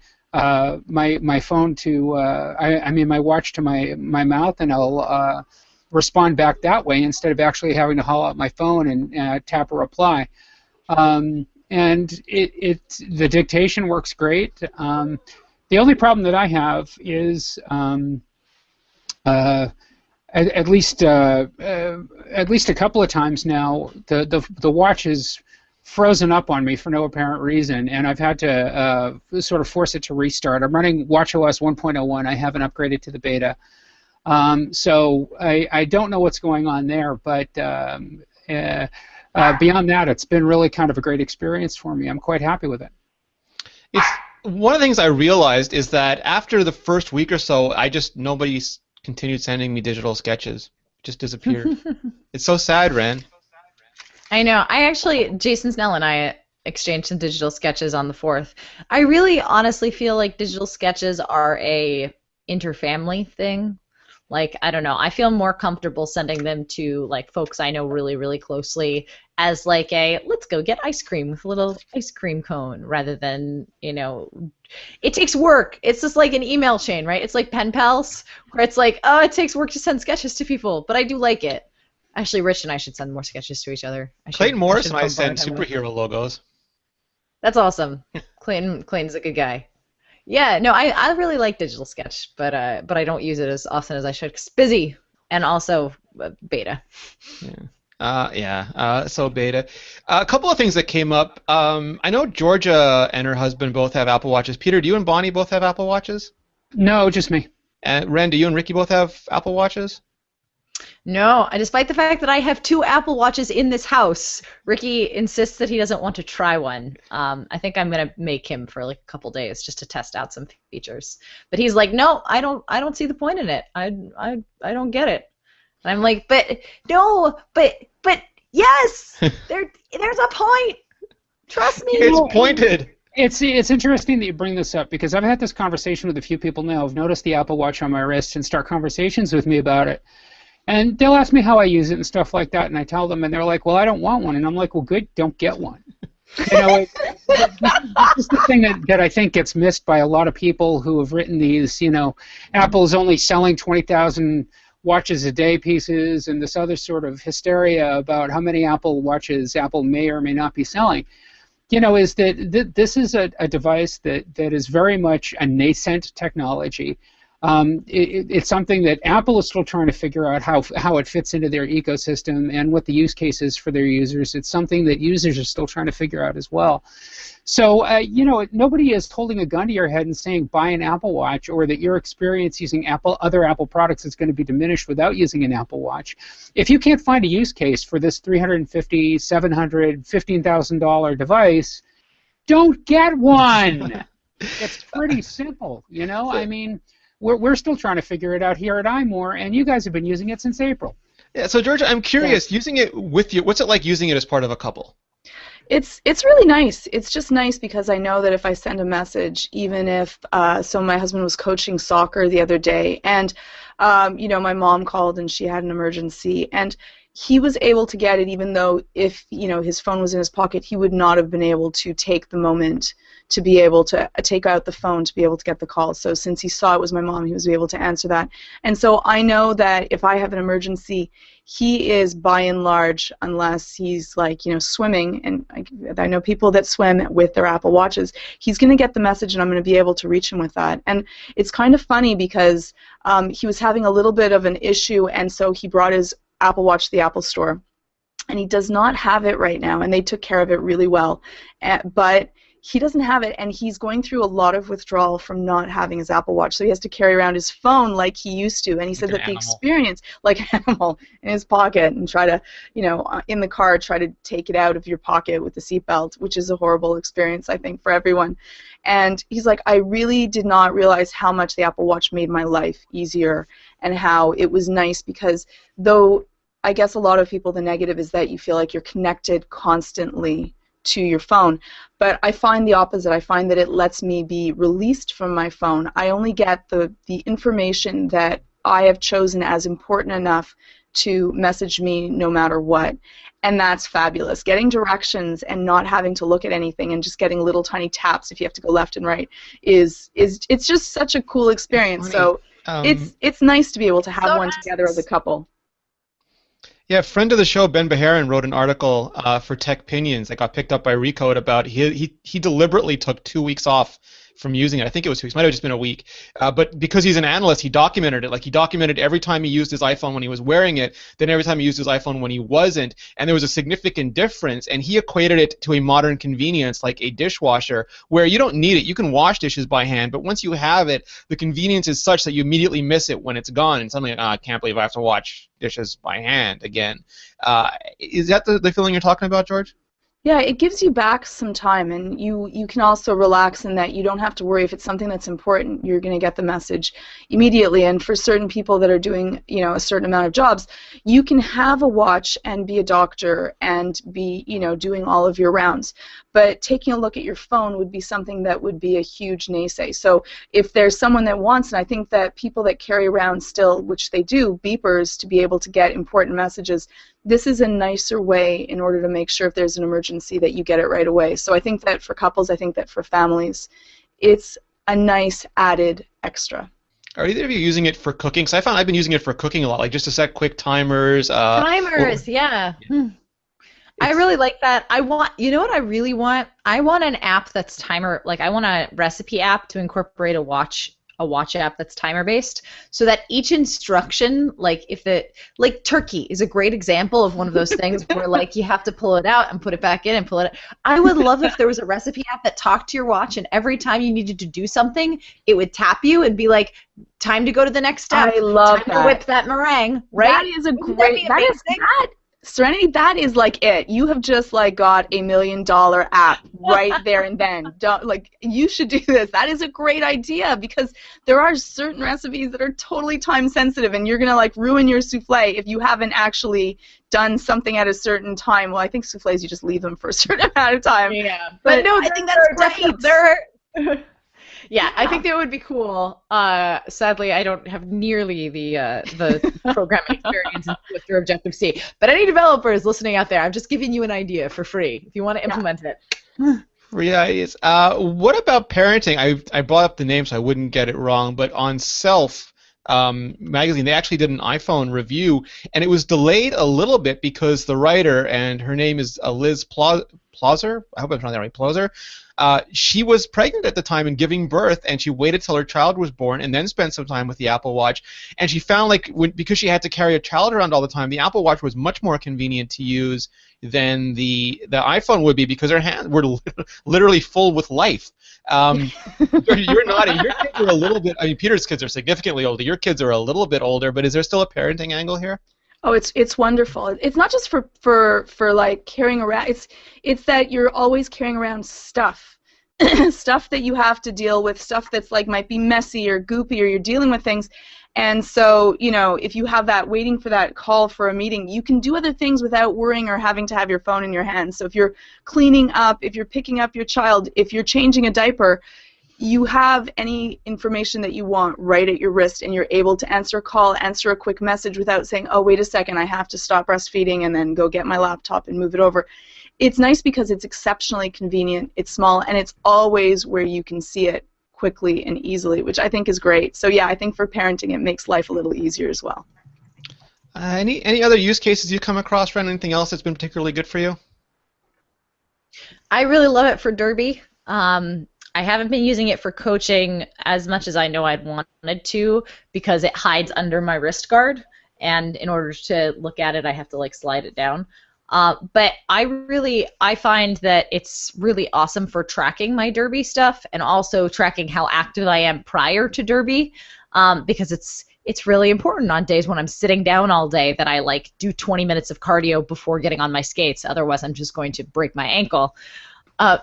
phone to my watch to my mouth, and I'll respond back that way instead of actually having to haul out my phone and tap a reply. And the dictation works great. The only problem that I have is at least a couple of times now, the watch has frozen up on me for no apparent reason, and I've had to sort of force it to restart. I'm running watchOS 1.01. I haven't upgraded to the beta. So I don't know what's going on there, but beyond that, it's been really kind of a great experience for me. I'm quite happy with it. It's one of the things I realized is that after the first week or so, nobody continued sending me digital sketches. It just disappeared. It's so sad, Ren. I know. Jason Snell and I exchanged some digital sketches on the 4th. I really honestly feel like digital sketches are a interfamily thing. Like, I don't know, I feel more comfortable sending them to, like, folks I know really, really closely as, like, let's go get ice cream with a little ice cream cone, rather than, it takes work. It's just like an email chain, right? It's like pen pals, where it's like, oh, it takes work to send sketches to people, but I do like it. Actually, Rich and I should send more sketches to each other. Clayton Morris and I send superhero logos. That's awesome. Clayton's a good guy. Yeah, no, I really like digital sketch, but I don't use it as often as I should, 'cause busy, and also beta. So beta. A couple of things that came up. I know Georgia and her husband both have Apple Watches. Peter, do you and Bonnie both have Apple Watches? No, just me. And Ren, do you and Ricky both have Apple Watches? No, despite the fact that I have 2 Apple Watches in this house, Ricky insists that he doesn't want to try one. I think I'm gonna make him for like a couple days just to test out some features. But he's like, no, I don't see the point in it. I don't get it. And I'm like, but yes, there's a point. Trust me. It's pointed. It's interesting that you bring this up, because I've had this conversation with a few people now who've noticed the Apple Watch on my wrist and start conversations with me about it. And they'll ask me how I use it and stuff like that, and I tell them, and they're like, well, I don't want one. And I'm like, well, good, don't get one. This is the thing that I think gets missed by a lot of people who have written these, Apple's only selling 20,000 watches a day pieces, and this other sort of hysteria about how many Apple Watches Apple may or may not be selling. Is that this is a device that is very much a nascent technology. It's something that Apple is still trying to figure out how it fits into their ecosystem and what the use case is for their users. It's something that users are still trying to figure out as well. So, nobody is holding a gun to your head and saying buy an Apple Watch, or that your experience using other Apple products is going to be diminished without using an Apple Watch. If you can't find a use case for this $350, $700, $15,000 device, don't get one. It's pretty simple, I mean, we're still trying to figure it out here at iMore, and you guys have been using it since April. Yeah, so Georgia, I'm curious, using it with you, what's it like using it as part of a couple? It's really nice. It's just nice because I know that if I send a message, even if so my husband was coaching soccer the other day, and my mom called and she had an emergency, and he was able to get it, even though if his phone was in his pocket, he would not have been able to take the moment to be able to take out the phone to be able to get the call. So since he saw it was my mom, he was able to answer that. And so I know that if I have an emergency, he is by and large, unless he's like swimming, and I know people that swim with their Apple Watches, he's going to get the message and I'm going to be able to reach him with that. And it's kind of funny because he was having a little bit of an issue, and so he brought his Apple Watch to the Apple Store, and he does not have it right now, and they took care of it really well, but he doesn't have it, and he's going through a lot of withdrawal from not having his Apple Watch, so he has to carry around his phone like he used to, and he said that the experience, like an animal in his pocket, and try to, in the car, try to take it out of your pocket with the seatbelt, which is a horrible experience, I think, for everyone. And he's like, I really did not realize how much the Apple Watch made my life easier, and how it was nice because though I guess a lot of people, the negative is that you feel like you're connected constantly to your phone, but I find the opposite. I find that it lets me be released from my phone. I only get the information that I have chosen as important enough to message me no matter what, and that's fabulous. Getting directions and not having to look at anything and just getting little tiny taps if you have to go left and right is it's just such a cool experience. So it's nice to be able to have one together as a couple. Yeah, a friend of the show, Ben Beharin, wrote an article for Tech Pinions that got picked up by Recode about he deliberately took 2 weeks off from using it. I think it was 2 weeks. Might have just been a week. But because he's an analyst, he documented it. Like he documented every time he used his iPhone when he was wearing it, then every time he used his iPhone when he wasn't, and there was a significant difference. And he equated it to a modern convenience, like a dishwasher, where you don't need it. You can wash dishes by hand, but once you have it, the convenience is such that you immediately miss it when it's gone, and suddenly, I can't believe I have to wash dishes by hand again. Is that the feeling you're talking about, George? Yeah, it gives you back some time, and you can also relax in that you don't have to worry if it's something that's important. You're going to get the message immediately. And for certain people that are doing, a certain amount of jobs, you can have a watch and be a doctor and be, doing all of your rounds. But taking a look at your phone would be something that would be a huge naysay. So if there's someone that wants, and I think that people that carry around still, which they do, beepers to be able to get important messages, this is a nicer way in order to make sure if there's an emergency that you get it right away. So I think that for couples, I think that for families, it's a nice added extra. Are either of you using it for cooking? Because I found I've been using it for cooking a lot, like just to set quick timers. Yeah. I really like that. You know what I really want? I want an app that's timer, like I want a recipe app to incorporate a watch app that's timer based, so that each instruction, like turkey is a great example of one of those things where like you have to pull it out and put it back in and pull it out. I would love if there was a recipe app that talked to your watch, and every time you needed to do something, it would tap you and be like, time to go to the next step. I love time to whip that meringue, right? That is a great, Serenity, that is like it. You have just like got $1 million app right there and then. You should do this. That is a great idea, because there are certain recipes that are totally time sensitive, and you're gonna like ruin your souffle if you haven't actually done something at a certain time. Well, I think souffles you just leave them for a certain amount of time. Yeah, but no, I think that's great. Yeah, I think that would be cool. Sadly, I don't have nearly the programming experience with your Objective-C. But any developers listening out there, I'm just giving you an idea for free if you want to implement it. Yeah, what about parenting? I brought up the name so I wouldn't get it wrong, but on Self magazine, they actually did an iPhone review, and it was delayed a little bit because the writer, and her name is Liz Plauser, I hope I'm pronouncing that right, Plauser, she was pregnant at the time and giving birth, and she waited till her child was born and then spent some time with the Apple Watch. And she found, because she had to carry a child around all the time, the Apple Watch was much more convenient to use than the iPhone would be, because her hands were literally full with life. You're nodding. Your kids are a little bit. I mean, Peter's kids are significantly older. Your kids are a little bit older, but is there still a parenting angle here? Oh, it's wonderful. It's not just for like carrying around. It's that you're always carrying around stuff, stuff that you have to deal with, stuff that's like might be messy or goopy, or you're dealing with things. And so, if you have that waiting for that call for a meeting, you can do other things without worrying or having to have your phone in your hand. So if you're cleaning up, if you're picking up your child, if you're changing a diaper, you have any information that you want right at your wrist, and you're able to answer a call, answer a quick message without saying, oh, wait a second, I have to stop breastfeeding and then go get my laptop and move it over. It's nice because it's exceptionally convenient, it's small, and it's always where you can see it quickly and easily, which I think is great. So yeah, I think for parenting it makes life a little easier as well. Any other use cases you've come across, Ren? Anything else that's been particularly good for you? I really love it for Derby. I haven't been using it for coaching as much as I know I'd wanted to, because it hides under my wrist guard, and in order to look at it, I have to like slide it down. But I find that it's really awesome for tracking my Derby stuff, and also tracking how active I am prior to Derby, because it's really important on days when I'm sitting down all day that I like do 20 minutes of cardio before getting on my skates. Otherwise, I'm just going to break my ankle.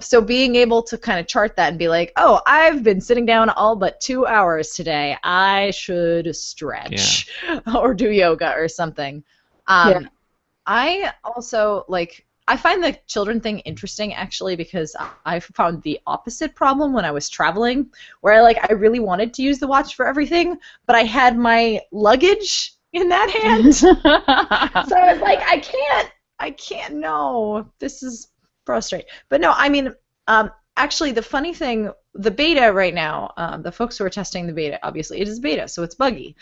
So being able to kind of chart that and be like, oh, I've been sitting down all but 2 hours today. I should stretch or do yoga or something. I also I find the children thing interesting, actually, because I found the opposite problem when I was traveling, where I really wanted to use the watch for everything, but I had my luggage in that hand. So I was like, I can't, no, this is frustrating. But no, I mean, actually, the funny thing, the beta right now, the folks who are testing the beta, obviously, it is beta, so it's buggy,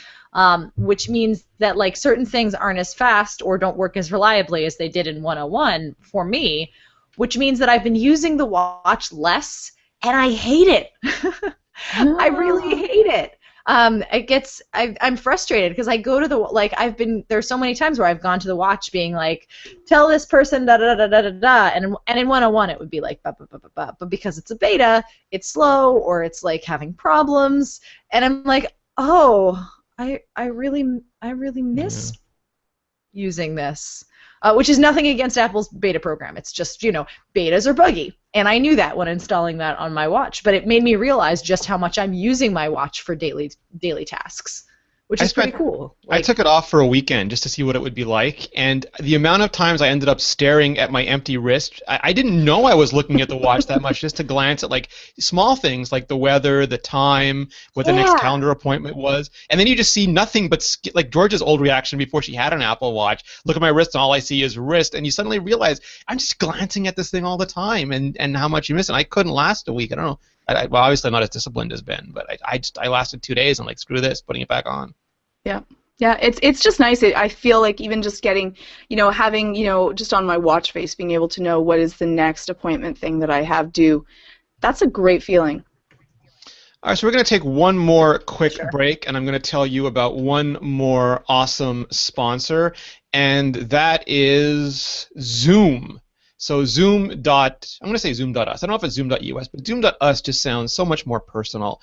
which means that certain things aren't as fast or don't work as reliably as they did in 101 for me, which means that I've been using the watch less and I hate it. I really hate it. I'm frustrated because I go to the, like, there's so many times where I've gone to the watch being like, tell this person da da da da da da, and in 101 it would be like ba ba ba ba ba, but because it's a beta, it's slow or it's like having problems, and I'm like, oh, I really miss using this. Which is nothing against Apple's beta program. It's just, betas are buggy. And I knew that when installing that on my watch. But it made me realize just how much I'm using my watch for daily tasks, which is pretty cool. I took it off for a weekend just to see what it would be like. And the amount of times I ended up staring at my empty wrist, I didn't know I was looking at the watch that much, just to glance at like small things like the weather, the time, what the next calendar appointment was. And then you just see nothing but, like Georgia's old reaction before she had an Apple Watch. Look at my wrist and all I see is wrist. And you suddenly realize I'm just glancing at this thing all the time and how much you miss it. I couldn't last a week. I don't know. Well, obviously I'm not as disciplined as Ben, but I lasted 2 days and like, screw this, putting it back on. Yeah. Yeah, it's just nice. I feel like even just getting, having, just on my watch face, being able to know what is the next appointment thing that I have due, that's a great feeling. All right, so we're going to take one more quick break, and I'm going to tell you about one more awesome sponsor, and that is Zoom. So I'm going to say Zoom.us. I don't know if it's Zoom.us, but Zoom.us just sounds so much more personal.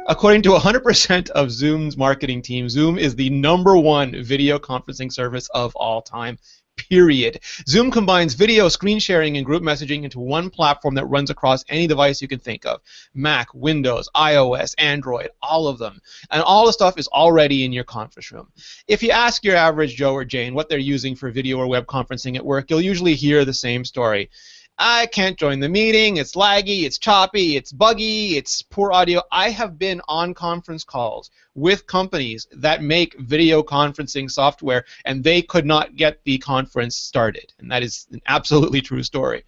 According to 100% of Zoom's marketing team, Zoom is the #1 video conferencing service of all time. Period. Zoom combines video, screen sharing, and group messaging into one platform that runs across any device you can think of. Mac, Windows, iOS, Android, all of them. And all the stuff is already in your conference room. If you ask your average Joe or Jane what they're using for video or web conferencing at work, you'll usually hear the same story. I can't join the meeting, it's laggy, it's choppy, it's buggy, it's poor audio. I have been on conference calls with companies that make video conferencing software, and they could not get the conference started. And that is an absolutely true story.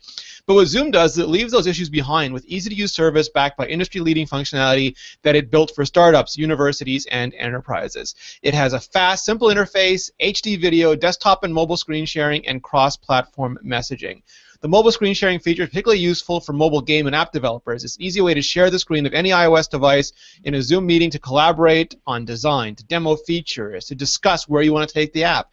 But what Zoom does is it leaves those issues behind with easy-to-use service backed by industry-leading functionality that it built for startups, universities, and enterprises. It has a fast, simple interface, HD video, desktop and mobile screen sharing, and cross-platform messaging. The mobile screen sharing feature is particularly useful for mobile game and app developers. It's an easy way to share the screen of any iOS device in a Zoom meeting to collaborate on design, to demo features, to discuss where you want to take the app,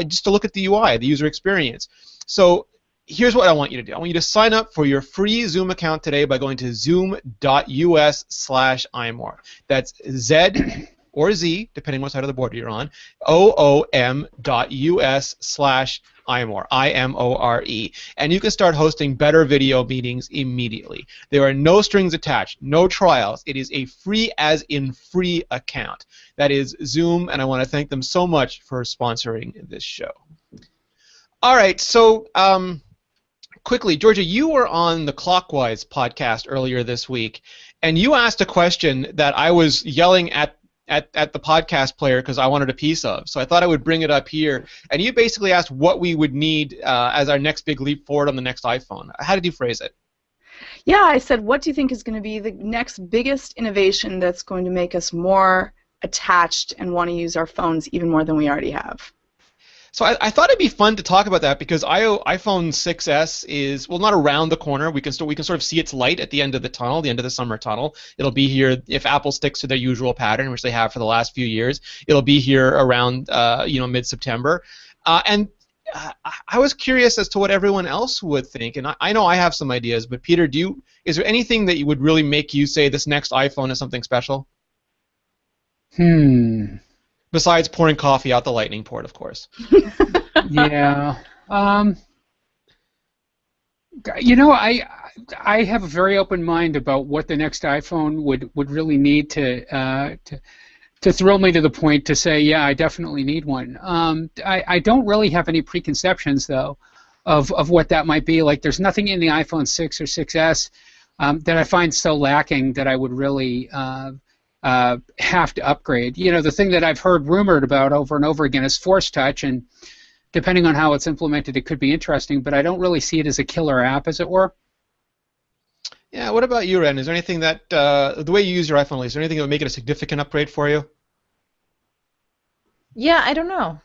just to look at the UI, the user experience. So here's what I want you to do. I want you to sign up for your free Zoom account today by going to zoom.us/iMore. That's Z or Z, depending what side of the border you're on, oom.us/iMore, I-M-O-R-E. And you can start hosting better video meetings immediately. There are no strings attached, no trials. It is a free as in free account. That is Zoom, and I want to thank them so much for sponsoring this show. All right, so quickly, Georgia, you were on the Clockwise podcast earlier this week, and you asked a question that I was yelling at the podcast player because I wanted a piece of. So I thought I would bring it up here. And you basically asked what we would need as our next big leap forward on the next iPhone. How did you phrase it? Yeah, I said, what do you think is going to be the next biggest innovation that's going to make us more attached and want to use our phones even more than we already have? So I thought it'd be fun to talk about that because iPhone 6s is, well, not around the corner. We can sort of see its light at the end of the tunnel, the end of the summer tunnel. It'll be here if Apple sticks to their usual pattern, which they have for the last few years. It'll be here around mid-September. And I was curious as to what everyone else would think. And I know I have some ideas, but Peter, is there anything that would really make you say this next iPhone is something special? Besides pouring coffee out the lightning port, of course. Yeah. I have a very open mind about what the next iPhone would really need to thrill me to the point to say, yeah, I definitely need one. I don't really have any preconceptions, though, of what that might be. Like, there's nothing in the iPhone 6 or 6S that I find so lacking that I would really have to upgrade. The thing that I've heard rumored about over and over again is Force Touch, and depending on how it's implemented, it could be interesting, but I don't really see it as a killer app, as it were. Yeah, what about you, Ren? Is there anything that, the way you use your iPhone, is there anything that would make it a significant upgrade for you? Yeah, I don't know.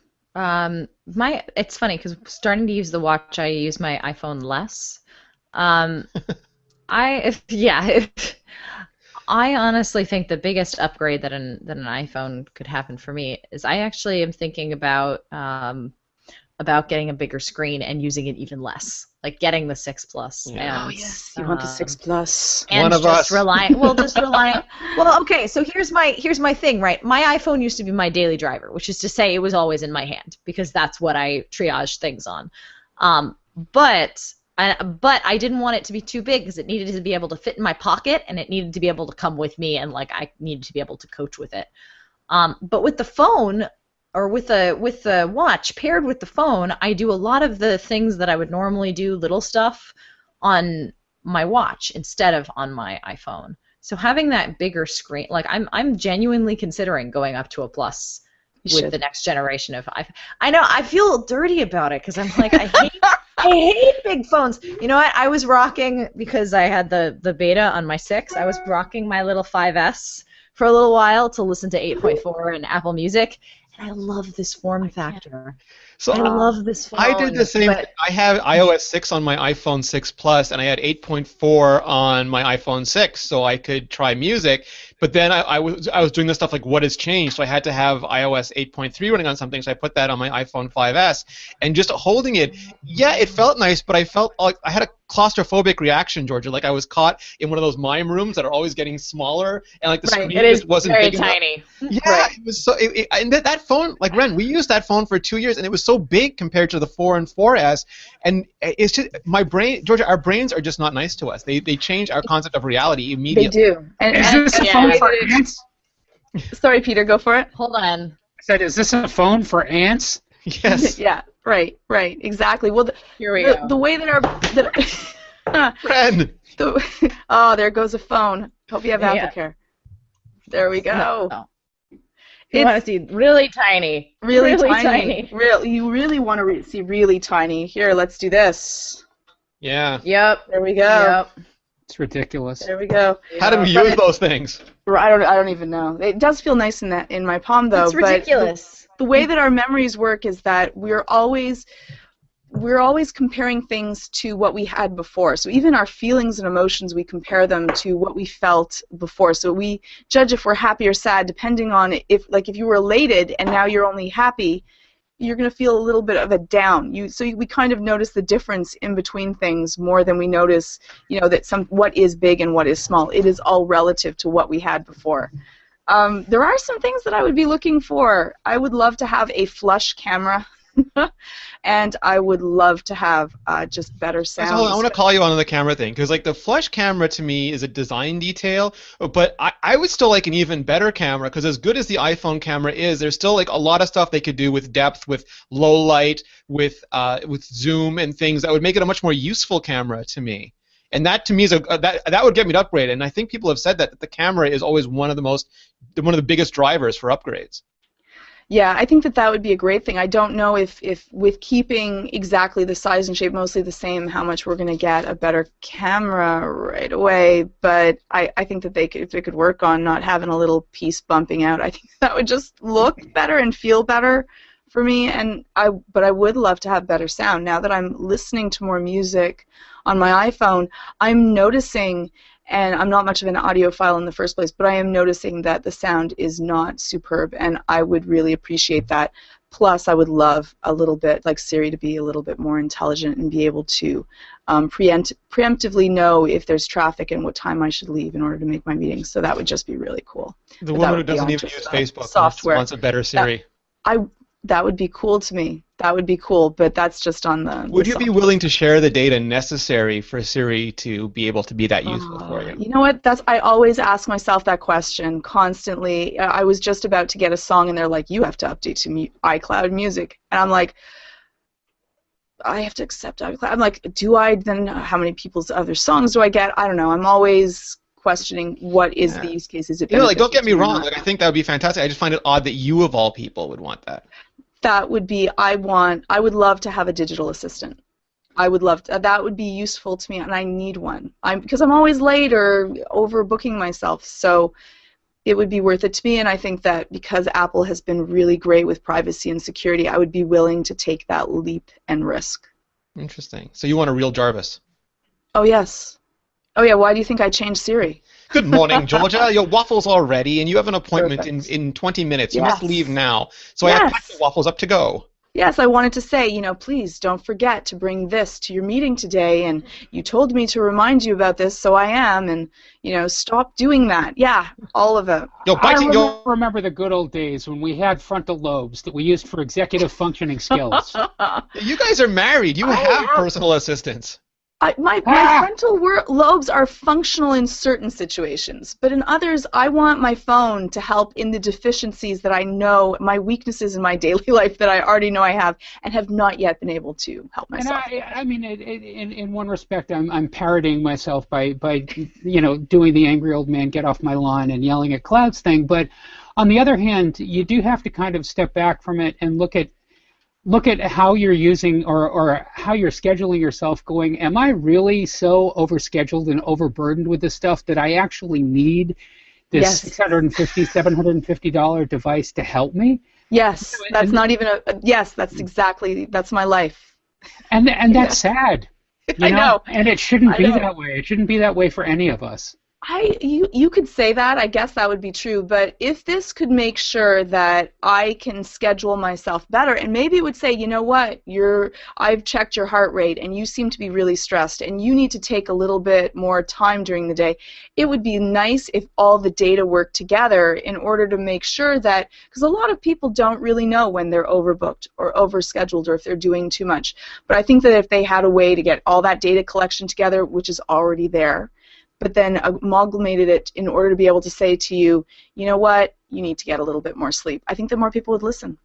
It's funny because starting to use the watch, I use my iPhone less. I honestly think the biggest upgrade that an iPhone could happen for me is I actually am thinking about getting a bigger screen and using it even less, like getting the 6 Plus Yeah. Oh yes, you want the 6 Plus. and One of just us. relying. Well, just relying. Well, okay. So here's my thing, right? My iPhone used to be my daily driver, which is to say it was always in my hand because that's what I triage things on. But I didn't want it to be too big because it needed to be able to fit in my pocket and it needed to be able to come with me and like I needed to be able to coach with it. But with the phone or with the watch paired with the phone, I do a lot of the things that I would normally do, little stuff, on my watch instead of on my iPhone. So having that bigger screen, like I'm genuinely considering going up to a Plus with the next generation of iPhone. I know I feel dirty about it because I'm like I hate big phones. You know what? I was rocking because I had the beta on my 6. I was rocking my little 5S for a little while to listen to 8.4 and Apple Music. And I love this form factor. So I love this phone. I did the same thing. I have iOS 6 on my iPhone 6 Plus, and I had 8.4 on my iPhone 6, so I could try music. But then I was doing this stuff like what has changed, so I had to have iOS 8.3 running on something, so I put that on my iPhone 5S. And just holding it, yeah, it felt nice, but I felt like I had a claustrophobic reaction, Georgia. Like I was caught in one of those mime rooms that are always getting smaller, and like the screen just wasn't big enough. Very tiny. Yeah, it was so. And that phone, like Ren, we used that phone for 2 years, and it was so big compared to the 4 and 4S. And it's just my brain, Georgia. Our brains are just not nice to us. They change our concept of reality immediately. They do. Is this a phone for ants? Sorry, Peter, go for it. Hold on. I said, is this a phone for ants? Yes. Yeah. Right. Exactly. Well, Here we go. The way that Ren. oh, there goes a phone. Hope you have Yeah. Apple Care. There we go. No. You want to see really tiny. Really tiny. You really want to see really tiny. Here, let's do this. Yeah. Yep. There we go. Yep. It's ridiculous. There we go. How do we use those things? I don't even know. It does feel nice in my palm though. It's ridiculous. But the way that our memories work is that we're always comparing things to what we had before. So even our feelings and emotions, we compare them to what we felt before. So we judge if we're happy or sad depending on if you were elated and now you're only happy, you're going to feel a little bit of a down. We kind of notice the difference in between things more than we notice, that what is big and what is small. It is all relative to what we had before. There are some things that I would be looking for. I would love to have a flush camera. And I would love to have just better sound. So I want to call you on the camera thing, because like the flush camera to me is a design detail, but I would still like an even better camera, because as good as the iPhone camera is, there's still like a lot of stuff they could do with depth, with low light, with zoom and things that would make it a much more useful camera to me. And that to me is that would get me to upgrade. And I think people have said that the camera is always one of the biggest drivers for upgrades. Yeah, I think that would be a great thing. I don't know if with keeping exactly the size and shape mostly the same, how much we're going to get a better camera right away. But I think that if they could work on not having a little piece bumping out, I think that would just look better and feel better for me. But I would love to have better sound. Now that I'm listening to more music on my iPhone, I'm noticing. And I'm not much of an audiophile in the first place, but I am noticing that the sound is not superb, and I would really appreciate that. Plus, I would love a little bit, like Siri, to be a little bit more intelligent and be able to preemptively know if there's traffic and what time I should leave in order to make my meetings. So that would just be really cool. The woman who doesn't even use Facebook software wants a better Siri. That would be cool to me. That would be cool, but that's just on the... Would you be willing to share the data necessary for Siri to be able to be that useful for you? You know what? I always ask myself that question constantly. I was just about to get a song, and they're like, you have to update to iCloud Music. And I'm like, I have to accept iCloud. I'm like, do I? Then how many people's other songs do I get? I don't know. I'm always questioning what is the use case. Is it don't get me wrong. Like, I think that would be fantastic. I just find it odd that you, of all people, would want that. That would be, I would love to have a digital assistant. I would love to, that would be useful to me, and I need one. Because I'm always late or overbooking myself, so it would be worth it to me, and I think that because Apple has been really great with privacy and security, I would be willing to take that leap and risk. Interesting. So you want a real Jarvis? Oh, yes. Oh yeah, why do you think I changed Siri? Good morning, Georgia. Your waffles are ready, and you have an appointment Perfect. in 20 minutes. You Yes. must leave now. So I have packed the Yes. waffles up to go. Yes, I wanted to say, please don't forget to bring this to your meeting today, and you told me to remind you about this, so I am, and, stop doing that. Yeah, all of it. You're biting your... Remember the good old days when we had frontal lobes that we used for executive functioning skills. You guys are married. You have personal assistants. My frontal lobes are functional in certain situations, but in others, I want my phone to help in the deficiencies that I know, my weaknesses in my daily life that I already know I have and have not yet been able to help myself. And I mean, in one respect, I'm parodying myself by doing the angry old man get off my lawn and yelling at clouds thing. But on the other hand, you do have to kind of step back from it and look at how you're using or how you're scheduling yourself going, am I really so overscheduled and overburdened with this stuff that I actually need this $650, $750 device to help me? Yes, that's not even that's my life. And that's sad. I know. And it shouldn't be that way. It shouldn't be that way for any of us. You could say that. I guess that would be true. But if this could make sure that I can schedule myself better, and maybe it would say, you know what, I've checked your heart rate, and you seem to be really stressed, and you need to take a little bit more time during the day. It would be nice if all the data worked together in order to make sure that, because a lot of people don't really know when they're overbooked or overscheduled or if they're doing too much. But I think that if they had a way to get all that data collection together, which is already there, but then amalgamated it in order to be able to say to you, you know what, you need to get a little bit more sleep. I think that more people would listen.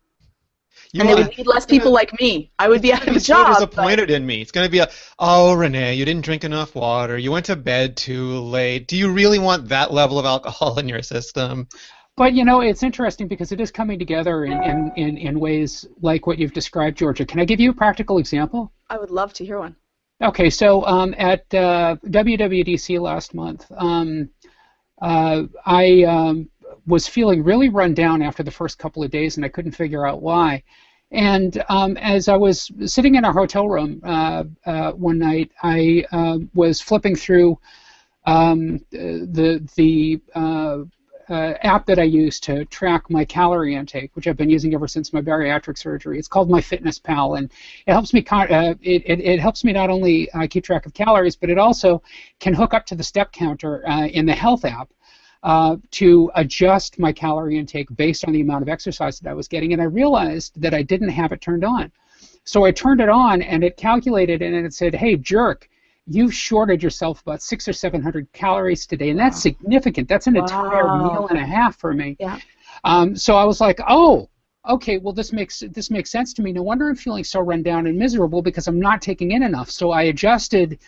And they would need less people like me. I would be out of a job. So disappointed in me. It's going to be oh, Rene, you didn't drink enough water. You went to bed too late. Do you really want that level of alcohol in your system? But, it's interesting because it is coming together in ways like what you've described, Georgia. Can I give you a practical example? I would love to hear one. Okay, so at WWDC last month, I was feeling really run down after the first couple of days, and I couldn't figure out why. And as I was sitting in our hotel room one night, I was flipping through the app that I use to track my calorie intake, which I've been using ever since my bariatric surgery. It's called MyFitnessPal, and it helps me. It helps me not only keep track of calories, but it also can hook up to the step counter in the Health app to adjust my calorie intake based on the amount of exercise that I was getting. And I realized that I didn't have it turned on, so I turned it on, and it calculated, and it said, "Hey, jerk, you've shorted yourself about 600 or 700 calories today," and that's significant. That's an entire meal and a half for me. Yeah. So I was like, oh, okay, well this makes sense to me. No wonder I'm feeling so run down and miserable because I'm not taking in enough. So I adjusted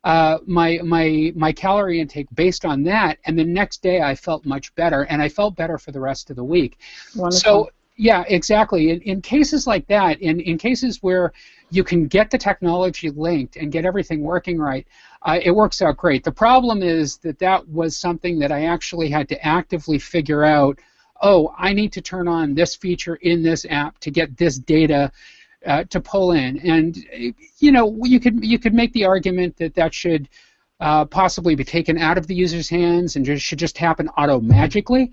my calorie intake based on that, and the next day I felt much better, and I felt better for the rest of the week. Wonderful. So yeah, exactly. In cases like that, in cases where you can get the technology linked and get everything working right, it works out great. The problem is that was something that I actually had to actively figure out, oh, I need to turn on this feature in this app to get this data to pull in. And, you could make the argument that should possibly be taken out of the user's hands and should just happen auto-magically.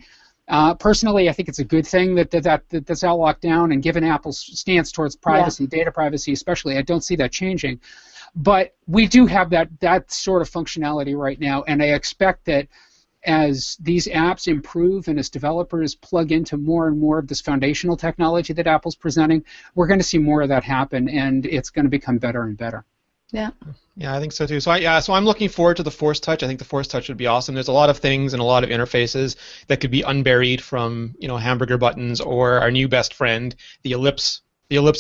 Personally, I think it's a good thing that's all locked down, and given Apple's stance towards privacy, data privacy especially, I don't see that changing. But we do have that sort of functionality right now, and I expect that as these apps improve and as developers plug into more and more of this foundational technology that Apple's presenting, we're going to see more of that happen, and it's going to become better and better. Yeah. Yeah, I think so too. So I'm looking forward to the Force Touch. I think the Force Touch would be awesome. There's a lot of things and a lot of interfaces that could be unburied from, hamburger buttons or our new best friend, the ellipse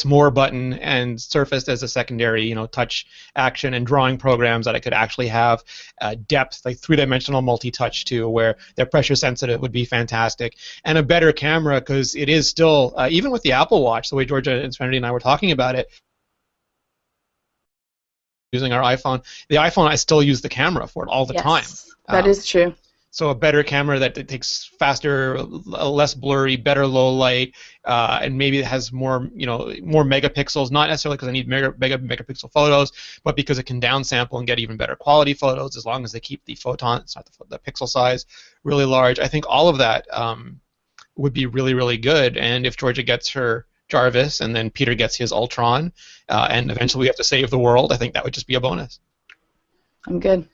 more button, and surfaced as a secondary, touch action and drawing programs that I could actually have depth, like three-dimensional multi-touch too, where they're pressure sensitive would be fantastic, and a better camera, because it is still, even with the Apple Watch, the way Georgia and Serenity and I were talking about it, using our iPhone. The iPhone, I still use the camera for it all the time. That is true. So a better camera that takes faster, less blurry, better low light, and maybe it has more, more megapixels. Not necessarily because I need megapixel photos, but because it can downsample and get even better quality photos as long as they keep the photon, it's not the pixel size, really large. I think all of that would be really, really good. And if Georgia gets her Jarvis and then Peter gets his Ultron, and eventually we have to save the world, I think that would just be a bonus. I'm good.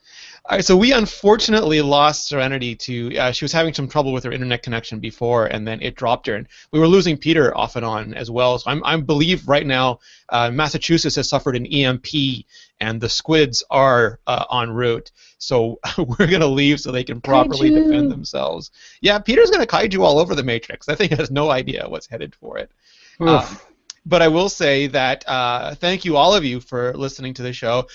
All right, so we unfortunately lost Serenity to, she was having some trouble with her internet connection before, and then it dropped her. And we were losing Peter off and on as well. So I believe right now Massachusetts has suffered an EMP, and the squids are en route. So we're going to leave so they can properly defend themselves. Yeah, Peter's going to kaiju all over the Matrix. I think he has no idea what's headed for it. But I will say that thank you, all of you, for listening to the show.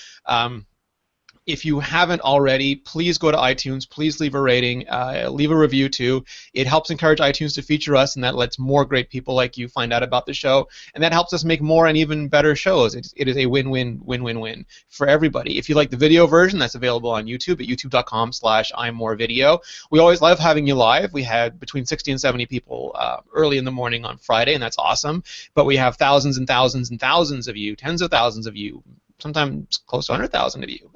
If you haven't already, please go to iTunes. Please leave a rating. Leave a review, too. It helps encourage iTunes to feature us, and that lets more great people like you find out about the show. And that helps us make more and even better shows. It is a win-win, win-win-win for everybody. If you like the video version, that's available on YouTube at youtube.com/iMoreVideo. We always love having you live. We had between 60 and 70 people early in the morning on Friday, and that's awesome. But we have thousands and thousands and thousands of you, tens of thousands of you, sometimes close to 100,000 of you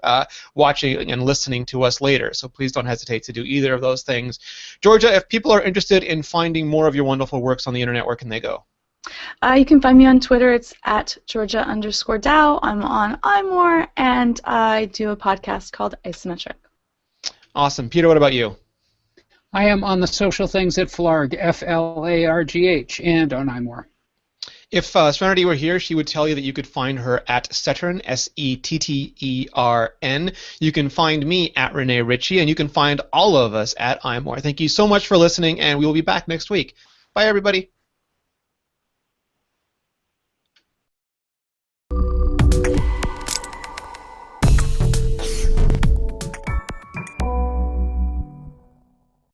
watching and listening to us later. So please don't hesitate to do either of those things. Georgia, if people are interested in finding more of your wonderful works on the internet, where can they go? You can find me on Twitter. It's at Georgia_Dow. I'm on iMore, and I do a podcast called Asymmetric. Awesome. Peter, what about you? I am on the social things at Flarg, Flargh, and on iMore. If Serenity were here, she would tell you that you could find her at Settern, Settern. You can find me at Rene Ritchie, and you can find all of us at iMore. Thank you so much for listening, and we will be back next week. Bye, everybody.